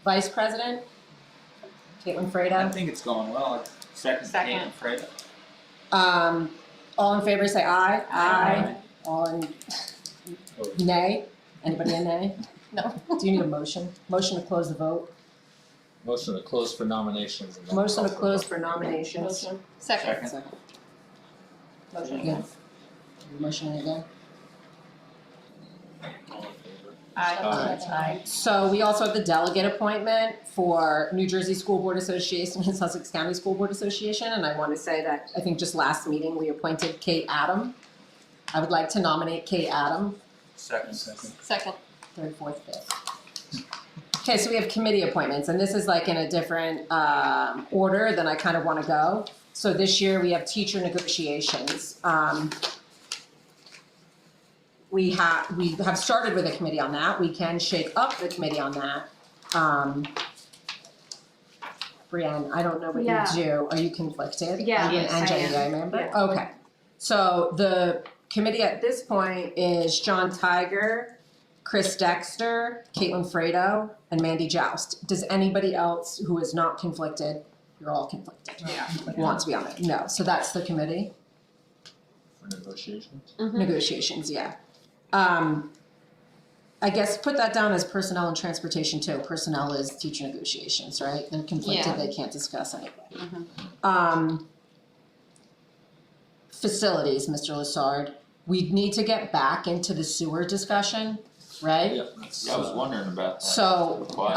vice president, Caitlin I Freda. think it's going well. Second, Second. Fred. All in favor say aye. Aye. All in nay? Anybody a nay? No. Do you need a motion? Motion to close the vote? Motion to close for nominations and then. Motion to call for close vote. for nominations. Second. Second. Motion again. Motion again. All in favor? Aye. So we also have the delegate appointment for New Jersey School Board Association and Sussex County School Board Association, and I want to say that, I think just last meeting, we appointed Kate Adam. I would like to nominate Kate Adam, Second. Second. third, fourth, fifth. Okay, so we have committee appointments, and this is like in a different order than I kind of want to go. So this year, we have teacher negotiations. We have started with a committee on that. We can shake up the committee on that. Brienne, I don't know what Yeah. you do, are you conflicted? Yeah. Are you an Yes, I NJEA member? Okay, so the committee at this point is John Tiger, Chris Dexter, Caitlin Fredo, and Mandy Joust. Does anybody else who is not conflicted, you're all conflicted, want to be on it? No, so that's the committee. For negotiations? Negotiations, yeah. I guess put that down as personnel and transportation too. Personnel is teacher negotiations, right? They're conflicted, Yeah. they can't discuss anyway. Mm-hmm. Facilities, Mr. Lassard, we need to get back into the sewer discussion, right? Yep, that's, I was wondering about that. So, Why?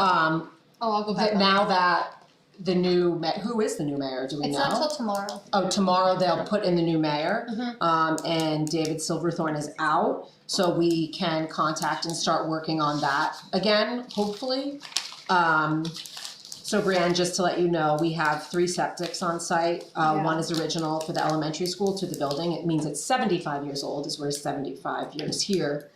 Oh, I'll go back. now that the new who is the new mayor, do we It's know? not till tomorrow. Oh, tomorrow they'll put in the new mayor, Mhm. and David Silverthorne is out, so we can contact and start working on that again, hopefully. So Brianne, just to let you know, we have 3 septics on site. One is original for the elementary school to the building. It means it's 75 years old, as we're 75 years here.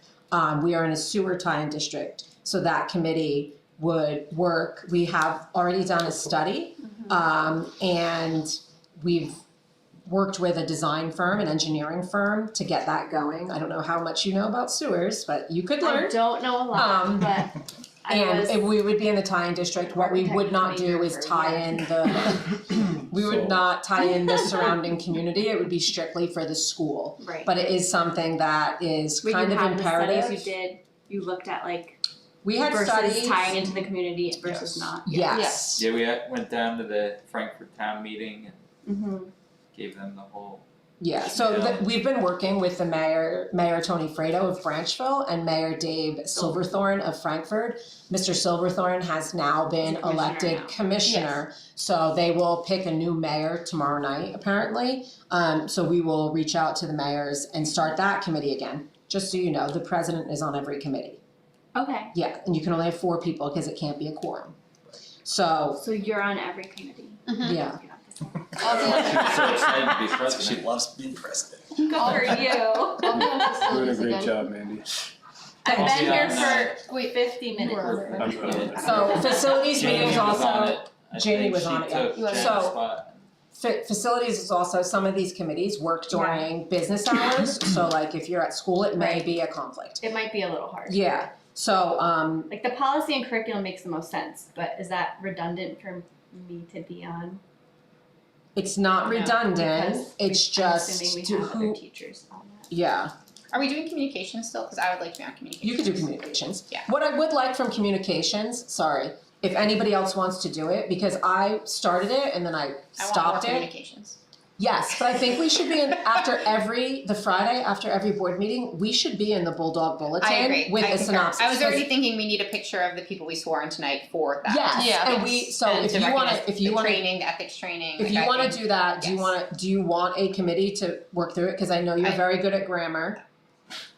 We are in a sewer tie-in district, so that committee would work. We have already done a study, and we've worked with a design firm, an engineering firm, to get that going. I don't know how much you know about sewers, but you could I learn. don't know a lot, but I was. And we would be in the tie-in district, what we would not do is tie in the, we would not tie in the surrounding community, it would be strictly for the school. Right. But it is something that is When kind you of had imperative. the studies you did, you looked at like We had studies. versus tying into the community versus Yes. not. Yes. Yeah, we went down to the Frankfurt town meeting and Mm-hmm. gave them the whole. Yeah, so Yeah. we've been working with the Mayor Tony Fredo of Branchville and Mayor Dave Silverthorne of Frankfurt. Mr. Silverthorne has now been He's a commissioner elected now. commissioner, so they will pick a new mayor tomorrow night, apparently. So we will reach out to the mayors and start that committee again. Just so you know, the president is on every committee. Okay. Yeah, and you can only have 4 people because it can't be a quorum. So, So you're on every committee. yeah. I'll be on, I'm so excited to be She president. loves being president. Good for you. I'll be on Doing a facilities great again. job, Mandy. I've I'll been be here on for that. Wait, 50 minutes. We're- So facilities Jamie meetings was on also, it. I Jamie think was she on it, yeah. took You wanna- Jen's So- spot. Facilities is also, some of these committees work during business hours, so like if you're at school, it may Right. be a conflict. It might be a little hard. Yeah, so, Like the policy and curriculum makes the most sense, but is that redundant for me to be on? it's not No, redundant, because it's I'm just assuming to we have other who, teachers on that. yeah, Are we doing communications still? Cause I would like to be on communications. you could do communications. Yeah. What I would like from communications, sorry, if anybody else wants to do it, because I started it and then I I want more stopped it. communications. Yes, but I think we should be in, the Friday after every board meeting, we should be in the Bulldog I Bulletin agree. with I a concur. synopsis. I was 'cause- already thinking we need a picture of the people we swore in tonight for that. Yes, Yeah. and we, so And if to you wanna, recognize if you the wanna, training, the ethics training. if like, you I wanna think- do that, do yes. you want a committee to work through it, cause I know you're I- very good at grammar.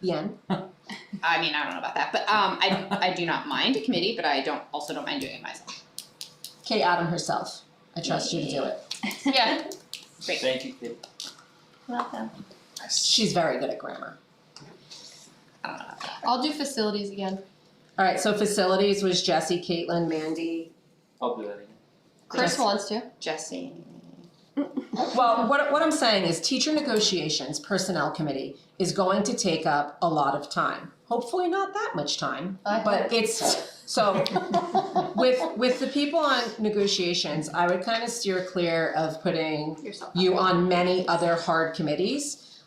Yen, I mean, I don't know about that, but I do not mind a committee, but I also don't mind doing it myself. Kate Adam herself, I trust you to do it. Yeah. Great. Thank you, kid. Welcome. She's very good at grammar. I don't know about that. I'll do facilities again. Alright, so facilities was Jesse, Caitlin, Mandy. I'll do that again. Chris Yes. wants to. Jesse. Well, what I'm saying is teacher negotiations, personnel committee is going to take up a lot of time. Hopefully not that much time, I but hope. it's, so with the people on negotiations, I would kind of steer clear of putting Yourself. you on many other hard committees.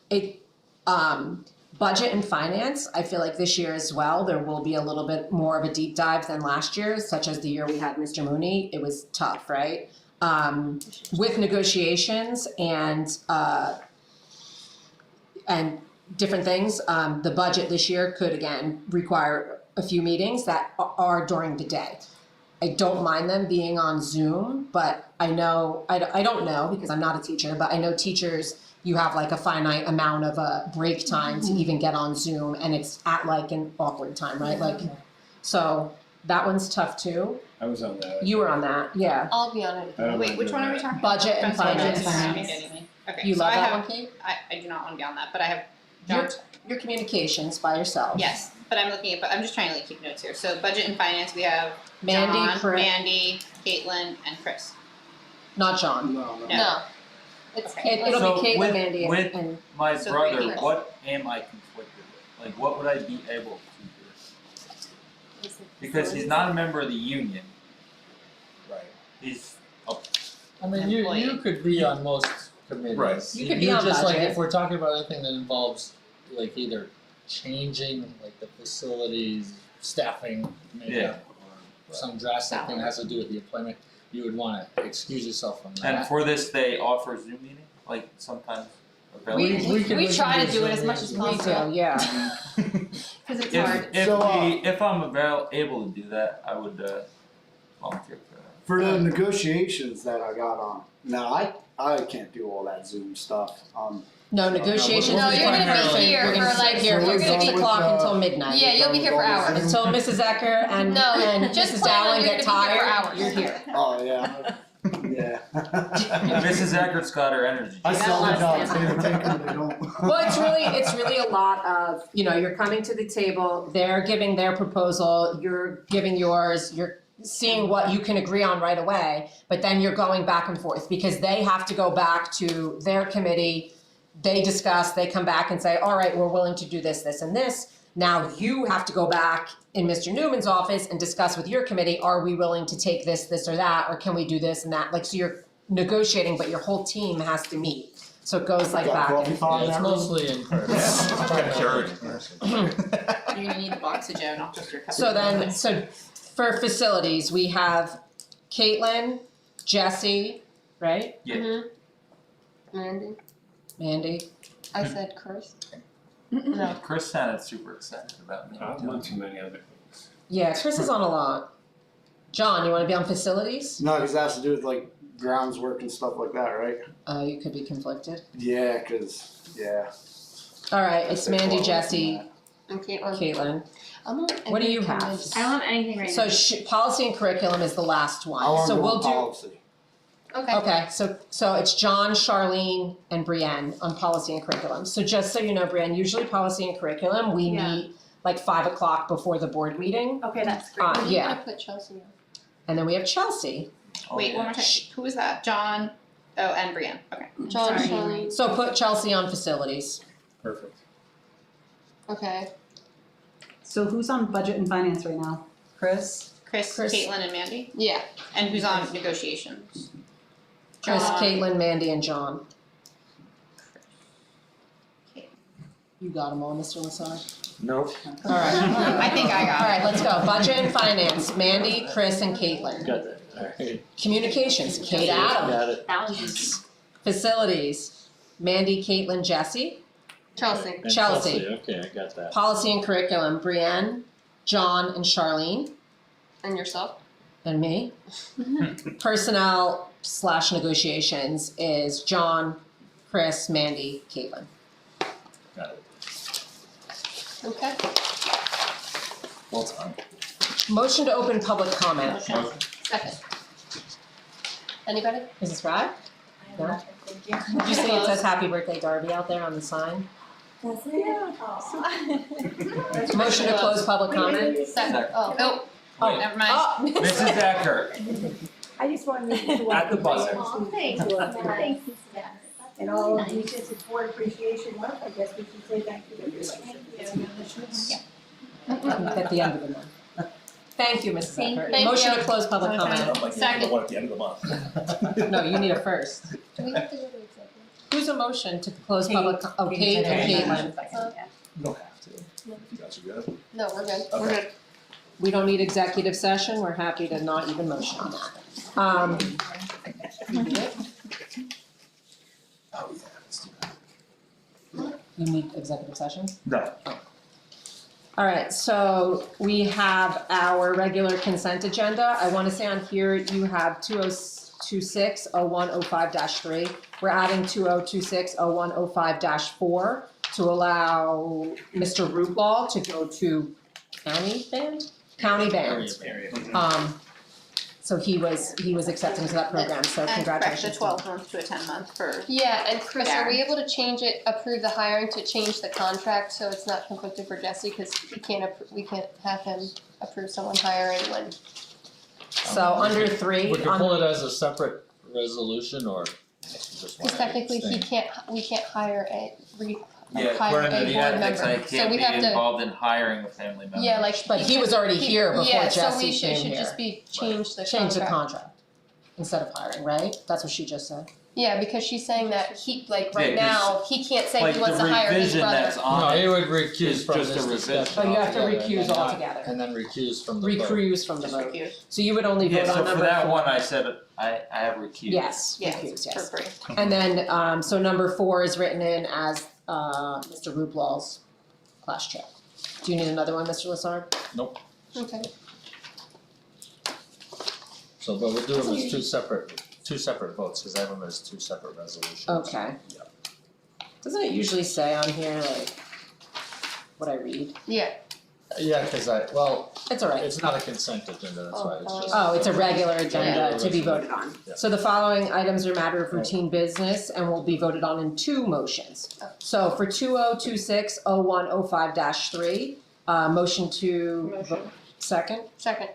Budget and finance, I feel like this year as well, there will be a little bit more of a deep dive than last year, such as the year we had Mr. Mooney, it was tough, right? With negotiations and different things, the budget this year could again require a few meetings that are during the day. I don't mind them being on Zoom, but I know, I don't know because I'm not a teacher, but I know teachers, you have like a finite amount of break time to even get on Zoom and it's at like an awkward time, right? Like, so that one's tough too. I was on that. You were on that, yeah. I'll be on it. I don't Wait, mind which doing one are we that. talking about? Budget and finance. Okay, You so love I that have, one, Kate? I do not want to be on that, but I have Your, John. your communications by yourself. Yes, but I'm looking at, but I'm just trying to like keep notes here. So budget and finance, we have Mandy, John, Chris. Mandy, Caitlin, and Chris. not John. No. No. It's It'll So be Caitlin, with- Mandy, with- and My So brother, ridiculous. what am I conflicted with? Like, what would I be able to do? Because he's not a member of the union. Right. He's I mean, you could be on most committees. Right. You could be on just like, budget. if we're talking about anything that involves like either changing like the facilities, staffing, makeup, or some drastic thing that has to do with the employment, you would wanna excuse yourself from that. and for this they offer Zoom meeting, like sometimes available. We try to do it Zoom as much as meetings. we do, yeah. Cause it's hard. If I'm able to do that, I would volunteer for that. For the negotiations that I got on, now I can't do all that Zoom stuff. No, negotiations. No, is you're gonna be primarily- here We're gonna for, sit like, here you're from gonna be- 6 o'clock until midnight. Yeah, you'll be here for hours. Until Mrs. Ecker and No, and just Mrs. plan on Allen you're get gonna be here for tired, hours. you're here. Oh, yeah. Yeah. Mrs. Eckert's got her energy. I sell the Yeah, jobs, they either take them or they don't. Well, it's really a lot of, you're coming to the table, they're giving their proposal, you're giving yours, you're seeing what you can agree on right away, but then you're going back and forth, because they have to go back to their committee, they discuss, they come back and say, all right, we're willing to do this, this, and this. Now you have to go back in Mr. Newman's office and discuss with your committee, are we willing to take this, this, or that, or can we do this and that? Like, so you're negotiating, but your whole team has to meet. So it goes like back and forth. Yeah, it's mostly in person. You're gonna need the box of Joe, not just your cup. So for facilities, we have Caitlin, Jesse, right? Yeah. Mandy, Mandy. I said Chris. No, Chris sounded super excited about me. Not too many other things. Yeah, Chris is on a lot. John, you wanna be on facilities? No, because that has to do with like grounds work and stuff like that, right? You could be conflicted. Yeah, yeah. Alright, it's Mandy, Jesse, And Caitlin. Caitlin. I'm on What do you have? committees. I don't have anything right now. So policy and curriculum is the last I one, want so to go we'll on do. policy. Okay. Okay, so it's John, Charlene, and Brienne on policy and curriculum. So just so you know, Brienne, usually policy and curriculum, we Yeah. meet like 5 o'clock before the board meeting. Okay, that's great. I'm Yeah, gonna put Chelsea on. and then we have Chelsea. Oh, Wait, yeah. one more time. Who was that? John, oh, and Brienne, okay. John, Sorry. Charlene. So put Chelsea on facilities. Perfect. Okay. So who's on budget and finance right now? Chris, Chris, Caitlin, and Mandy? Yeah. And who's on negotiations? Chris, John. Caitlin, Mandy, and John. You got them all, Mr. Lasar? Nope. All right. I think I got All it. right, let's go. Budget and finance, Mandy, Chris, and Caitlin. Got that, alright. Communications, Kate Adam. Got it. That was easy. Facilities, Mandy, Caitlin, Jesse. Chelsea. And Chelsea. Okay, I got that. Policy and curriculum, Brienne, John, and Charlene, And yourself. and me. Personnel / negotiations is John, Chris, Mandy, Caitlin. Got it. Okay. Well done. Motion to open public comment. Second. Anybody? Is this right? No? Did you see it says happy birthday Darby out there on the sign? Motion to close public comment? Second. Oh. Oh, Oh. never mind. Oh. Mrs. Ecker, I just wanted to. at the buzzer. And all of you, since it's Board Appreciation Month, I guess we should say thank you to everybody. At the end of the month. Thank you, Mrs. Eckert. Thank Motion you. to close public comment. Like Second. one at the end of the month. No, you need it first. Do we have to go to executive? Who's a motion to close public, Kate and Caitlin. You don't have to. You guys are good. No, we're good. Okay. We're good. We don't need executive session, we're happy to not even motion on that. Oh, yeah, let's do that. You need executive session? No. Alright, so we have our regular consent agenda. I wanna say on here, you have 2026-0105-3. We're adding 2026-0105-4 to allow Mr. Rootball to go to county band? County band. So he was accepted into that program, so And correct congratulations. the 12 month to a 10 month for, Yeah, and Chris, are we Darren. able to change it, approve the hiring to change the contract so it's not conflicted for Jesse? Cause we can't have him approve someone hiring when, So under 3, We could pull it as a separate resolution or just wanna Cause technically he abstain? we can't hire Yeah, hire according to a the board ethics, I member, so can't we be have to, involved in hiring a family member. yeah, like. But he was already here before Yeah, so Jesse we should, came it should here. just be change the contract. Change the contract instead of hiring, right? That's what she just said. Yeah, because she's saying that he, like, Yeah, right 'cause, now, he can't say Like he wants the to hire his revision brother. that's on No, it he would recuse is from just this a revision. discussion Oh, you have to altogether, and recuse then not- altogether. And then recuse from the vote. Recuse from the Just vote. recuse. So you would only vote Yeah, on so number for four. that one, I said I have recused. Yes, Yeah, recuse, for yes. free. And then, so number 4 is written in as, Mr. Rublaw's class chair. Do you need another one, Mr. Lassard? Okay. So, but we'll do them as two separate votes, cause I have them as two separate resolutions. Okay. Doesn't it usually say on here, like, what I read? Yeah, Yeah, cause It's all right. it's not a consent agenda, that's why it's just. Oh, it's a regular agenda Regular to be resolution. voted on. Yeah. So the following items are matter of routine business and will be voted on in 2 motions. So for 2026-0105-3, motion to. Motion. Second? second,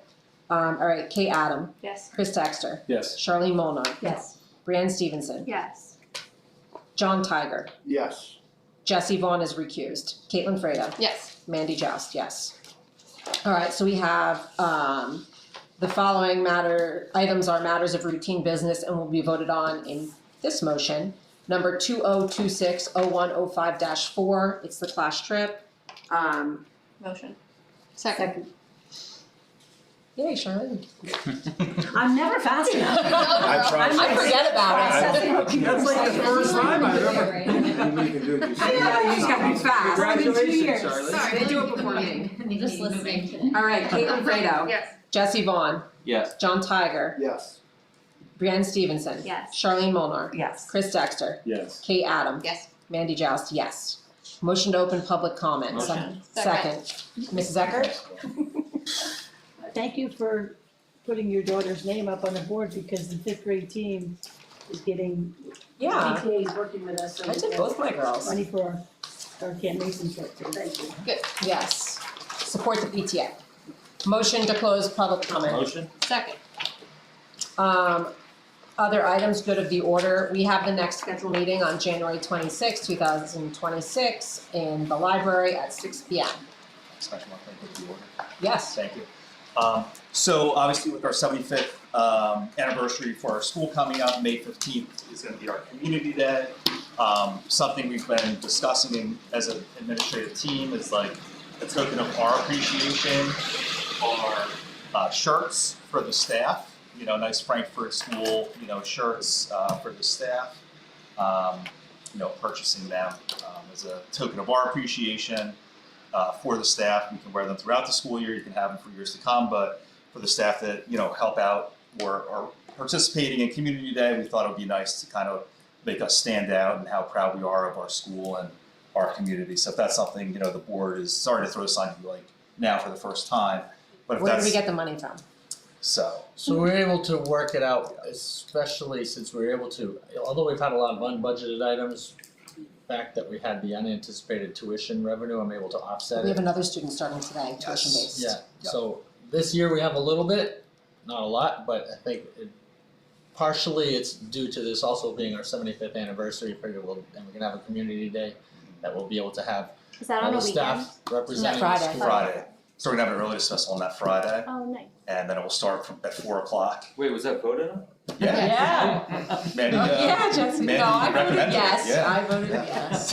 All right, Kate Adam, Yes. Chris Texter, Yes. Charlene Molnar, Yes. Brianne Stevenson, Yes. John Tiger, Yes. Jesse Vaughn is recused, Caitlin Freda, yes, Mandy Joust, yes. All right, so we have, the following items are matters of routine business and will be voted on in this motion. Number 2026-0105-4, it's the class trip. Motion. second. Yay, Charlene. I'm never fast enough. I tried. I forget about it. That's like the first time I've ever. I know, you just gotta be fast. It's been 2 years. Sorry, they do it before meeting. Just listening. All right, Caitlin Fredo, Yes. Jesse Vaughn, Yes. John Tiger, Yes. Brianne Stevenson, Yes. Charlene Molnar, Yes. Chris Dexter, Yes. Kate Adam, Yes. Mandy Joust, yes. Motion to open public comment. Motion. Second. Mrs. Eckert? Thank you for putting your daughter's name up on the board because the 5th grade team is getting, Yeah, PTA is working with us. So I did both my girls. money for our Camp Mason trip, so thank you. Yes. Support the PTA. Motion to close public comment. Motion? Second, Other items, good of the order. We have the next scheduled meeting on January 26, 2026 in the library at 6 p.m. Special one, thank you for the order. Yes. Thank you. So obviously with our 75th anniversary for our school coming up, May 15th is gonna be our community day. Something we've been discussing as an administrative team is like a token of our appreciation are shirts for the staff. You know, nice Frankfurt School, shirts for the staff. Purchasing them as a token of our appreciation. For the staff, you can wear them throughout the school year, you can have them for years to come, but for the staff that, help out or are participating in Community Day, we thought it would be nice to kind of make us stand out and how proud we are of our school and our community. So if that's something, the board is, sorry to throw this on you like now for the first time, but if Where that's, did we get the money from? so. So we're able to work it out, especially since we're able to, although we've had a lot of unbudgeted items, the fact that we had the unanticipated tuition revenue, I'm able to offset We it. have another student starting today, tuition based. Yeah, Yep. so this year we have a little bit, not a lot, but I think partially it's due to this also being our 75th anniversary, figure and we're gonna have a community day that we'll be able to have Is that all on the a weekend? staff representing the Friday. school. Friday. So we're gonna have an early dismissal on that Friday, Oh, nice. and then it will start at 4 o'clock. Wait, was that voted on? Yeah. Mandy, Yeah, Jesse, Mandy no, I voted recommended it, yes, yeah. I voted yes.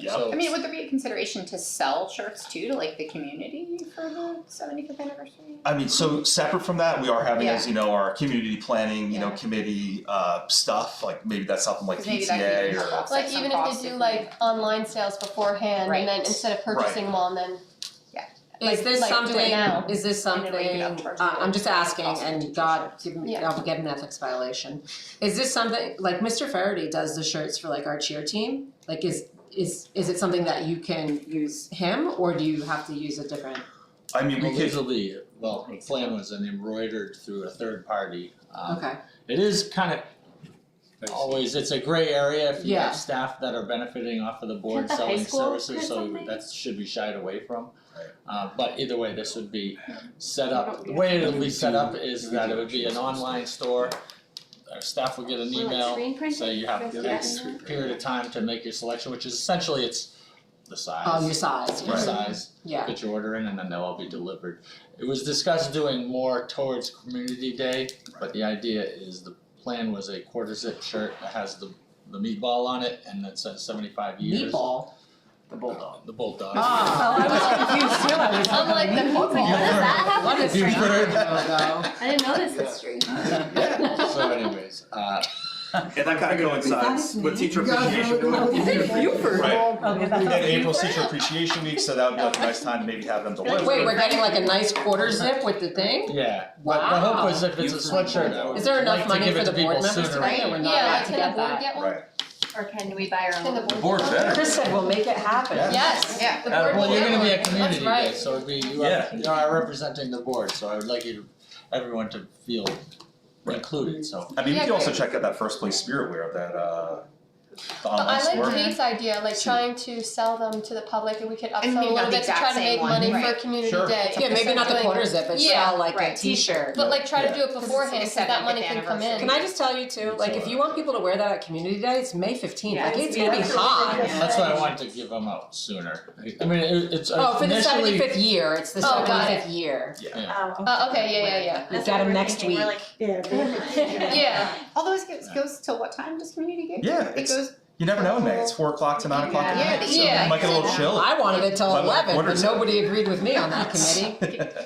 Yep. So- I mean, would there be a consideration to sell shirts too to like the community for the 75th anniversary? I mean, so separate from that, we are having, as you know, our community planning, Yeah. committee stuff, like maybe that's something like 'Cause maybe that could PTA help or. offset like some even costs if they do we- like online sales beforehand and then Right. instead of purchasing them all and then. Is this like, do it something, now. is this And then we something, can charge I'm just people asking, cost of and teaching God, shirts. give me, Yeah. I'll get an ethics violation. Is this something, like Mr. Faraday does the shirts for like our cheer team? Like is it something that you can use him, or do you have to use a different? I mean, Well, we these could, will be, well, the plan was an embroidered through a third party. Okay, It is kind of always, it's a gray area if you Yeah. have staff that are benefiting off of the board Can't the high selling school services, print so something? that should be shied away from. Right. But either way, this would be set up, the way it'll be set up is that it would be an online store staff will get an Or like email, screen printing? say you have You guys X do that? period of time to make your selection, which is essentially it's the size. Oh, your size, Your yeah. size, Yeah. that you order in, and then they'll all be delivered. It was discussed doing more towards Community Day, but the idea is the plan was a quarter zip shirt that has the meatball on it and that says 75 years. Meatball. The bulldog. The bulldog. Oh, I was confused too, I was I'm like, the What does that have What to is do with that logo? I didn't know this history. So anyways, And that kind of coincides with Teacher You guys Appreciation know Week. it's Buford. Right. Okay, that's And not April's Teacher Appreciation Week, so that would be like a nice time to maybe have them deliver. Wait, we're getting like a nice quarter zip with the thing? yeah, but the hope was if it's a sweatshirt, I would Is there enough like to money give for it the to people board members sooner. tonight, or we're not Yeah, allowed like to can the get board that? get one? Right. Or can we buy our Can the own? board? Board better. Chris said we'll make it happen. Yeah. Yes, Yeah. the board will Well, you're get gonna be one. a community day, That's right. so it'd be, Yeah. you are representing the board, so I would like everyone to feel included, so. I mean, we Yeah, could also great. check out that First Place Spirit Wear, that, the But online I store. like Kate's idea, like trying to sell them to the public and we could upsell a maybe not little the bit to exact try to same make one, money right. for community Sure. day. Yeah, maybe not the quarter zip, but Yeah, sell like a right. t-shirt. But like try to Yeah. do it beforehand, it's so the that money 70th can come in. Can I just tell you too, like if you want people to wear that at Community Day, it's May 15th, like it's gonna be Yeah. hot. That's why I wanted to give them out sooner. I mean, it's Oh, for the initially. 75th year, it's the Oh, got it. 75th year. Okay, yeah. We got 'em next week. Yeah. Yeah, Although it goes till what time does community day? Yeah, It it's, goes, you never know in May, it's 4 o'clock to 9 o'clock at Yeah. night, so Yeah, it might get a little chill. I wanted it till But like 11, quarter but zip. nobody agreed with me on that committee.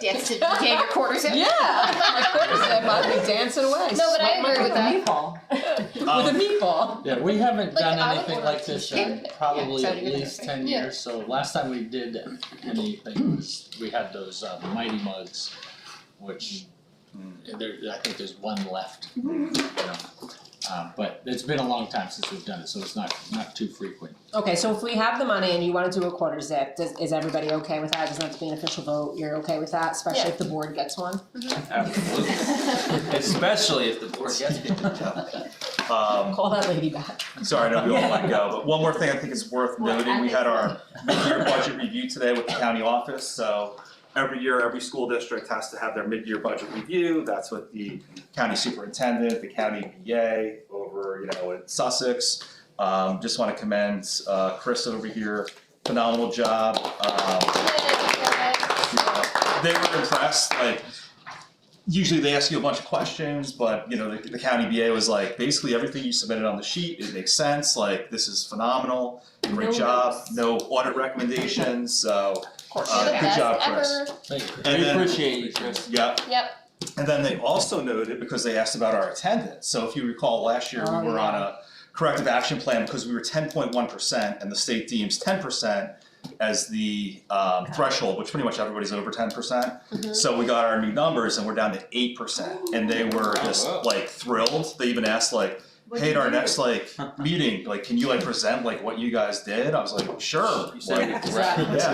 dance to get your quarters in. Yeah, my quarter zip, I'd be dancing away. No, but I sweating my agree with that. meatball. Um, With a meatball. Yeah, we haven't Like, done I would anything order like a this t-shirt. in probably Yeah, so at you're gonna least say- 10 Yeah. years, so last time we did anything was, we had those Mighty Mugs, which there, I think there's one left, you know. But it's been a long time since we've done it, so it's not too frequent. Okay, so if we have the money and you wanna do a quarter zip, is everybody okay with that? It doesn't have to be an official vote, you're okay with that, especially Yeah. if the board gets one? Absolutely. Especially if the board gets it. Call that lady back. Sorry, I know we all let go, but one more thing I think is worth noting, we had our mid-year budget review today with the county office, so every year, every school district has to have their mid-year budget review, that's with the county superintendent, the county BA over, in Sussex. Just wanna commend, Chris over here, phenomenal job, they were impressed, like, usually they ask you a bunch of questions, but the county BA was like, basically everything you submitted on the sheet, it makes sense, like, this is phenomenal, great job, no audit recommendations, so, good job, Chris. Thank you. And We then- appreciate you, Chris. Yep, Yep, and then they also noted, because they asked about our attendance, so if you recall, last year Oh, we were yeah. on a corrective action plan because we were 10.1% and the state deems 10% as the threshold, which pretty much everybody's over 10%. So we got our new numbers and we're down to 8%, and they were just like thrilled. They even asked like, hey, at our next like meeting, like, can you like present like what you guys did? I was like, sure. You said Like, it correctly. yeah.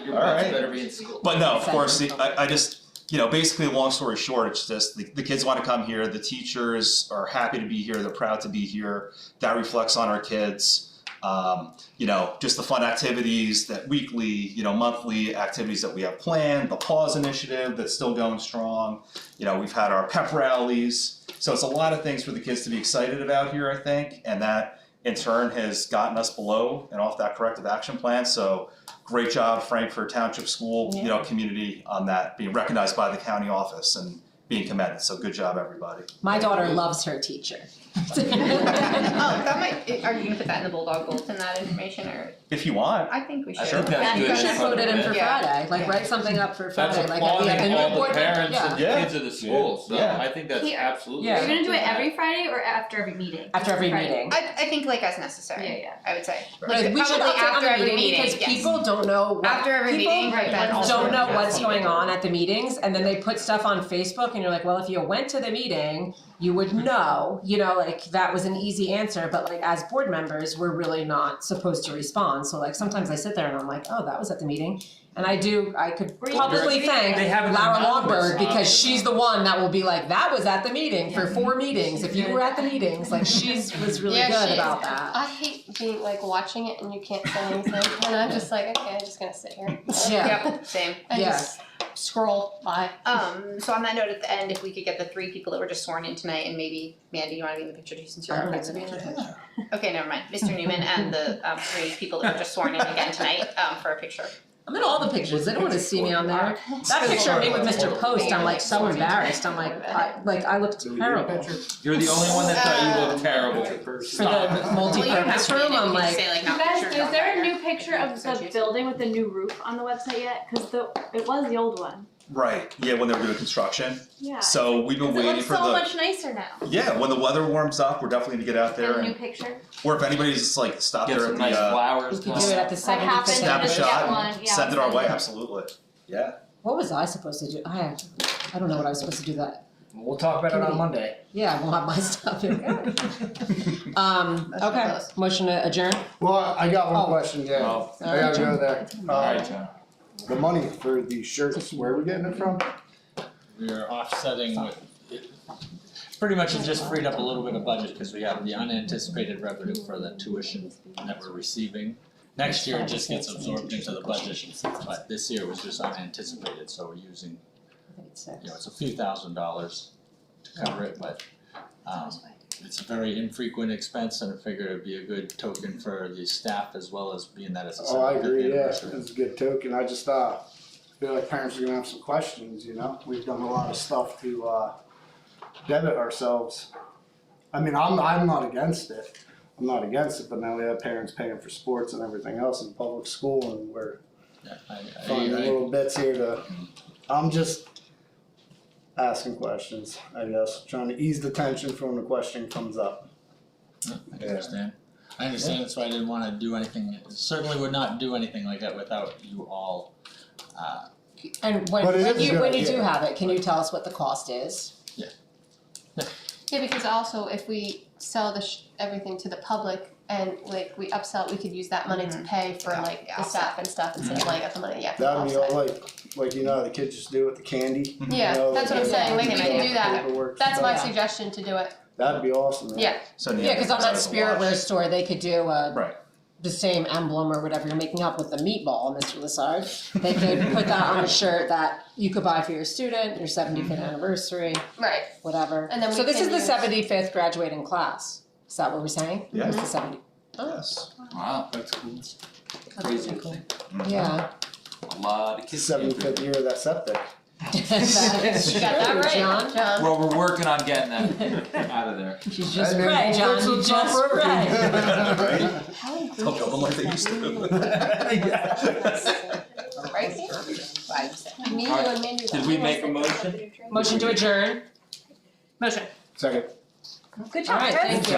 Your All butt's right. better be in school. But no, of course, I just, basically, long story short, it's just the kids want to come here. The teachers are happy to be here. They're proud to be here. That reflects on our kids. Just the fun activities, that weekly, monthly activities that we have planned. The Pause initiative that's still going strong. We've had our pep rallies. So it's a lot of things for the kids to be excited about here, I think, and that in turn has gotten us below and off that corrective action plan. So great job, Frankfurt Township School, community on that, being recognized by the county office and being commended. So good job, everybody. My daughter loves her teacher. that might, are you gonna put that in the Bulldog Bulletin, that information, or? If you want. I think we should. I think that's You good. should put it in for Yeah. Friday, like write something up for That's Friday, like at the applauding new all the board member- parents and the Yeah. kids of the school, so Yeah. I think that's Here. absolutely. Yeah. Are you gonna do something it that- every Friday or after every meeting? After every Friday. meeting. I think like as necessary. Yeah. I would say. Like, we should probably update on after the every meeting because yes. people don't know what, After every people meeting, right, then also- don't know what's Yeah. going on at the meetings, and then they put stuff on Facebook and you're like, well, if you went to the meeting, you would know, like that was an easy answer, but like as board members, we're really not supposed to respond. So like sometimes I sit there and I'm like, oh, that was at the meeting. And I could publicly thank They have it Lara anonymous, Longberg because she's the one that will be like, that was at the meeting for 4 meetings. If you were at the meetings, like was really Yeah, good she is. about that. I hate being like watching it and you can't say anything, and I'm just like, okay, I'm just gonna sit here. Yeah. Yep, same. I Yeah. just, scroll by. So on that note, at the end, if we could get the 3 people that were just sworn in tonight, and maybe Mandy, you wanna be in the picture too, since you're I our don't want to president? be in the picture. Okay, never mind, Mr. Newman and the 3 people that were just sworn in again tonight, for a picture. I'm in all the pictures, they don't wanna see me on there. That picture of me with Mr. Post, I'm like so embarrassed, I'm like, I looked terrible. You're the only one that thought you looked terrible. For the multi-purpose room, I'm like, Guys, is there a new picture of the building with the new roof on the website yet? Cause it was the old one. Right, yeah, when they were doing construction, Yeah. so we've been It waiting looks for so the, much nicer now. yeah, when the weather warms up, we're definitely gonna get out there Got a new and, picture. or if anybody's just like stop Get there some at nice the, flowers. we could do it at the I happened 75th. to snap a just shot get one, and yeah. send it our way, send absolutely, yeah. what was I supposed to do? I don't know what I was supposed to do that. We'll talk about it on Monday. Yeah, we'll have my stuff in. Okay, close. motion to adjourn? Well, I got one Oh. question, yeah. Oh, I gotta go there. alright, John. The money for the shirts, where are we getting it from? We are offsetting with, pretty much it just freed up a little bit of budget because we have the unanticipated revenue for the tuition that we're receiving. Next year, it just gets absorbed into the budget, but this year was just unanticipated, so we're using, it's a few $1,000s to cover it, but it's a very infrequent expense and I figured it'd be a good token for the staff as well as being that it's a Oh, I 75th agree, yeah, anniversary. it's a good token, I just, feel like parents are gonna have some questions, you know? We've done a lot of stuff to, debit ourselves. I mean, I'm not against it, but now we have parents paying for sports and everything else in public school and we're Yeah, finding I little bits here to, I'm just asking questions, I guess, trying to ease the tension from when the question comes up. I understand. I understand, that's why I didn't wanna do anything, certainly would not do anything like that without you all, And But it is when you good, do yeah. have it, can you tell us what the cost is? Yeah, because also if we sell everything to the public and like we upsell, we could use that money to pay for like the staff and stuff instead of like at the money, yeah. That'd be offset. all like, you know, how the kids just do with the candy. Yeah, you know, that's what I'm like, saying, like we fill can out do the that, paperwork that's my stuff. suggestion to do it, That'd be awesome, right? yeah. So Yeah, cause on that Spirit Wear store, they could do Right. the same emblem or whatever you're making up with the meatball, Mr. Lassard. They could put that on a shirt that you could buy for your student, your 75th anniversary, Right, whatever. And then So we this is can the use- 75th graduating class. Is that what we're saying? Yeah. It's the 70. Yes. Wow, That's cool. crazy, Yeah. a lot of kids. 75th year of that septic. That's you got that true, right, John. John. Well, we're working on getting that out of there. You just And then pray, we'll John, fix you it up just for pray. everything. Right? Don't build them like they used to. Right here. Me, you and Mandy. Did we make a motion? Motion to adjourn. Motion. Second. Good All job, right, Chris. thank you.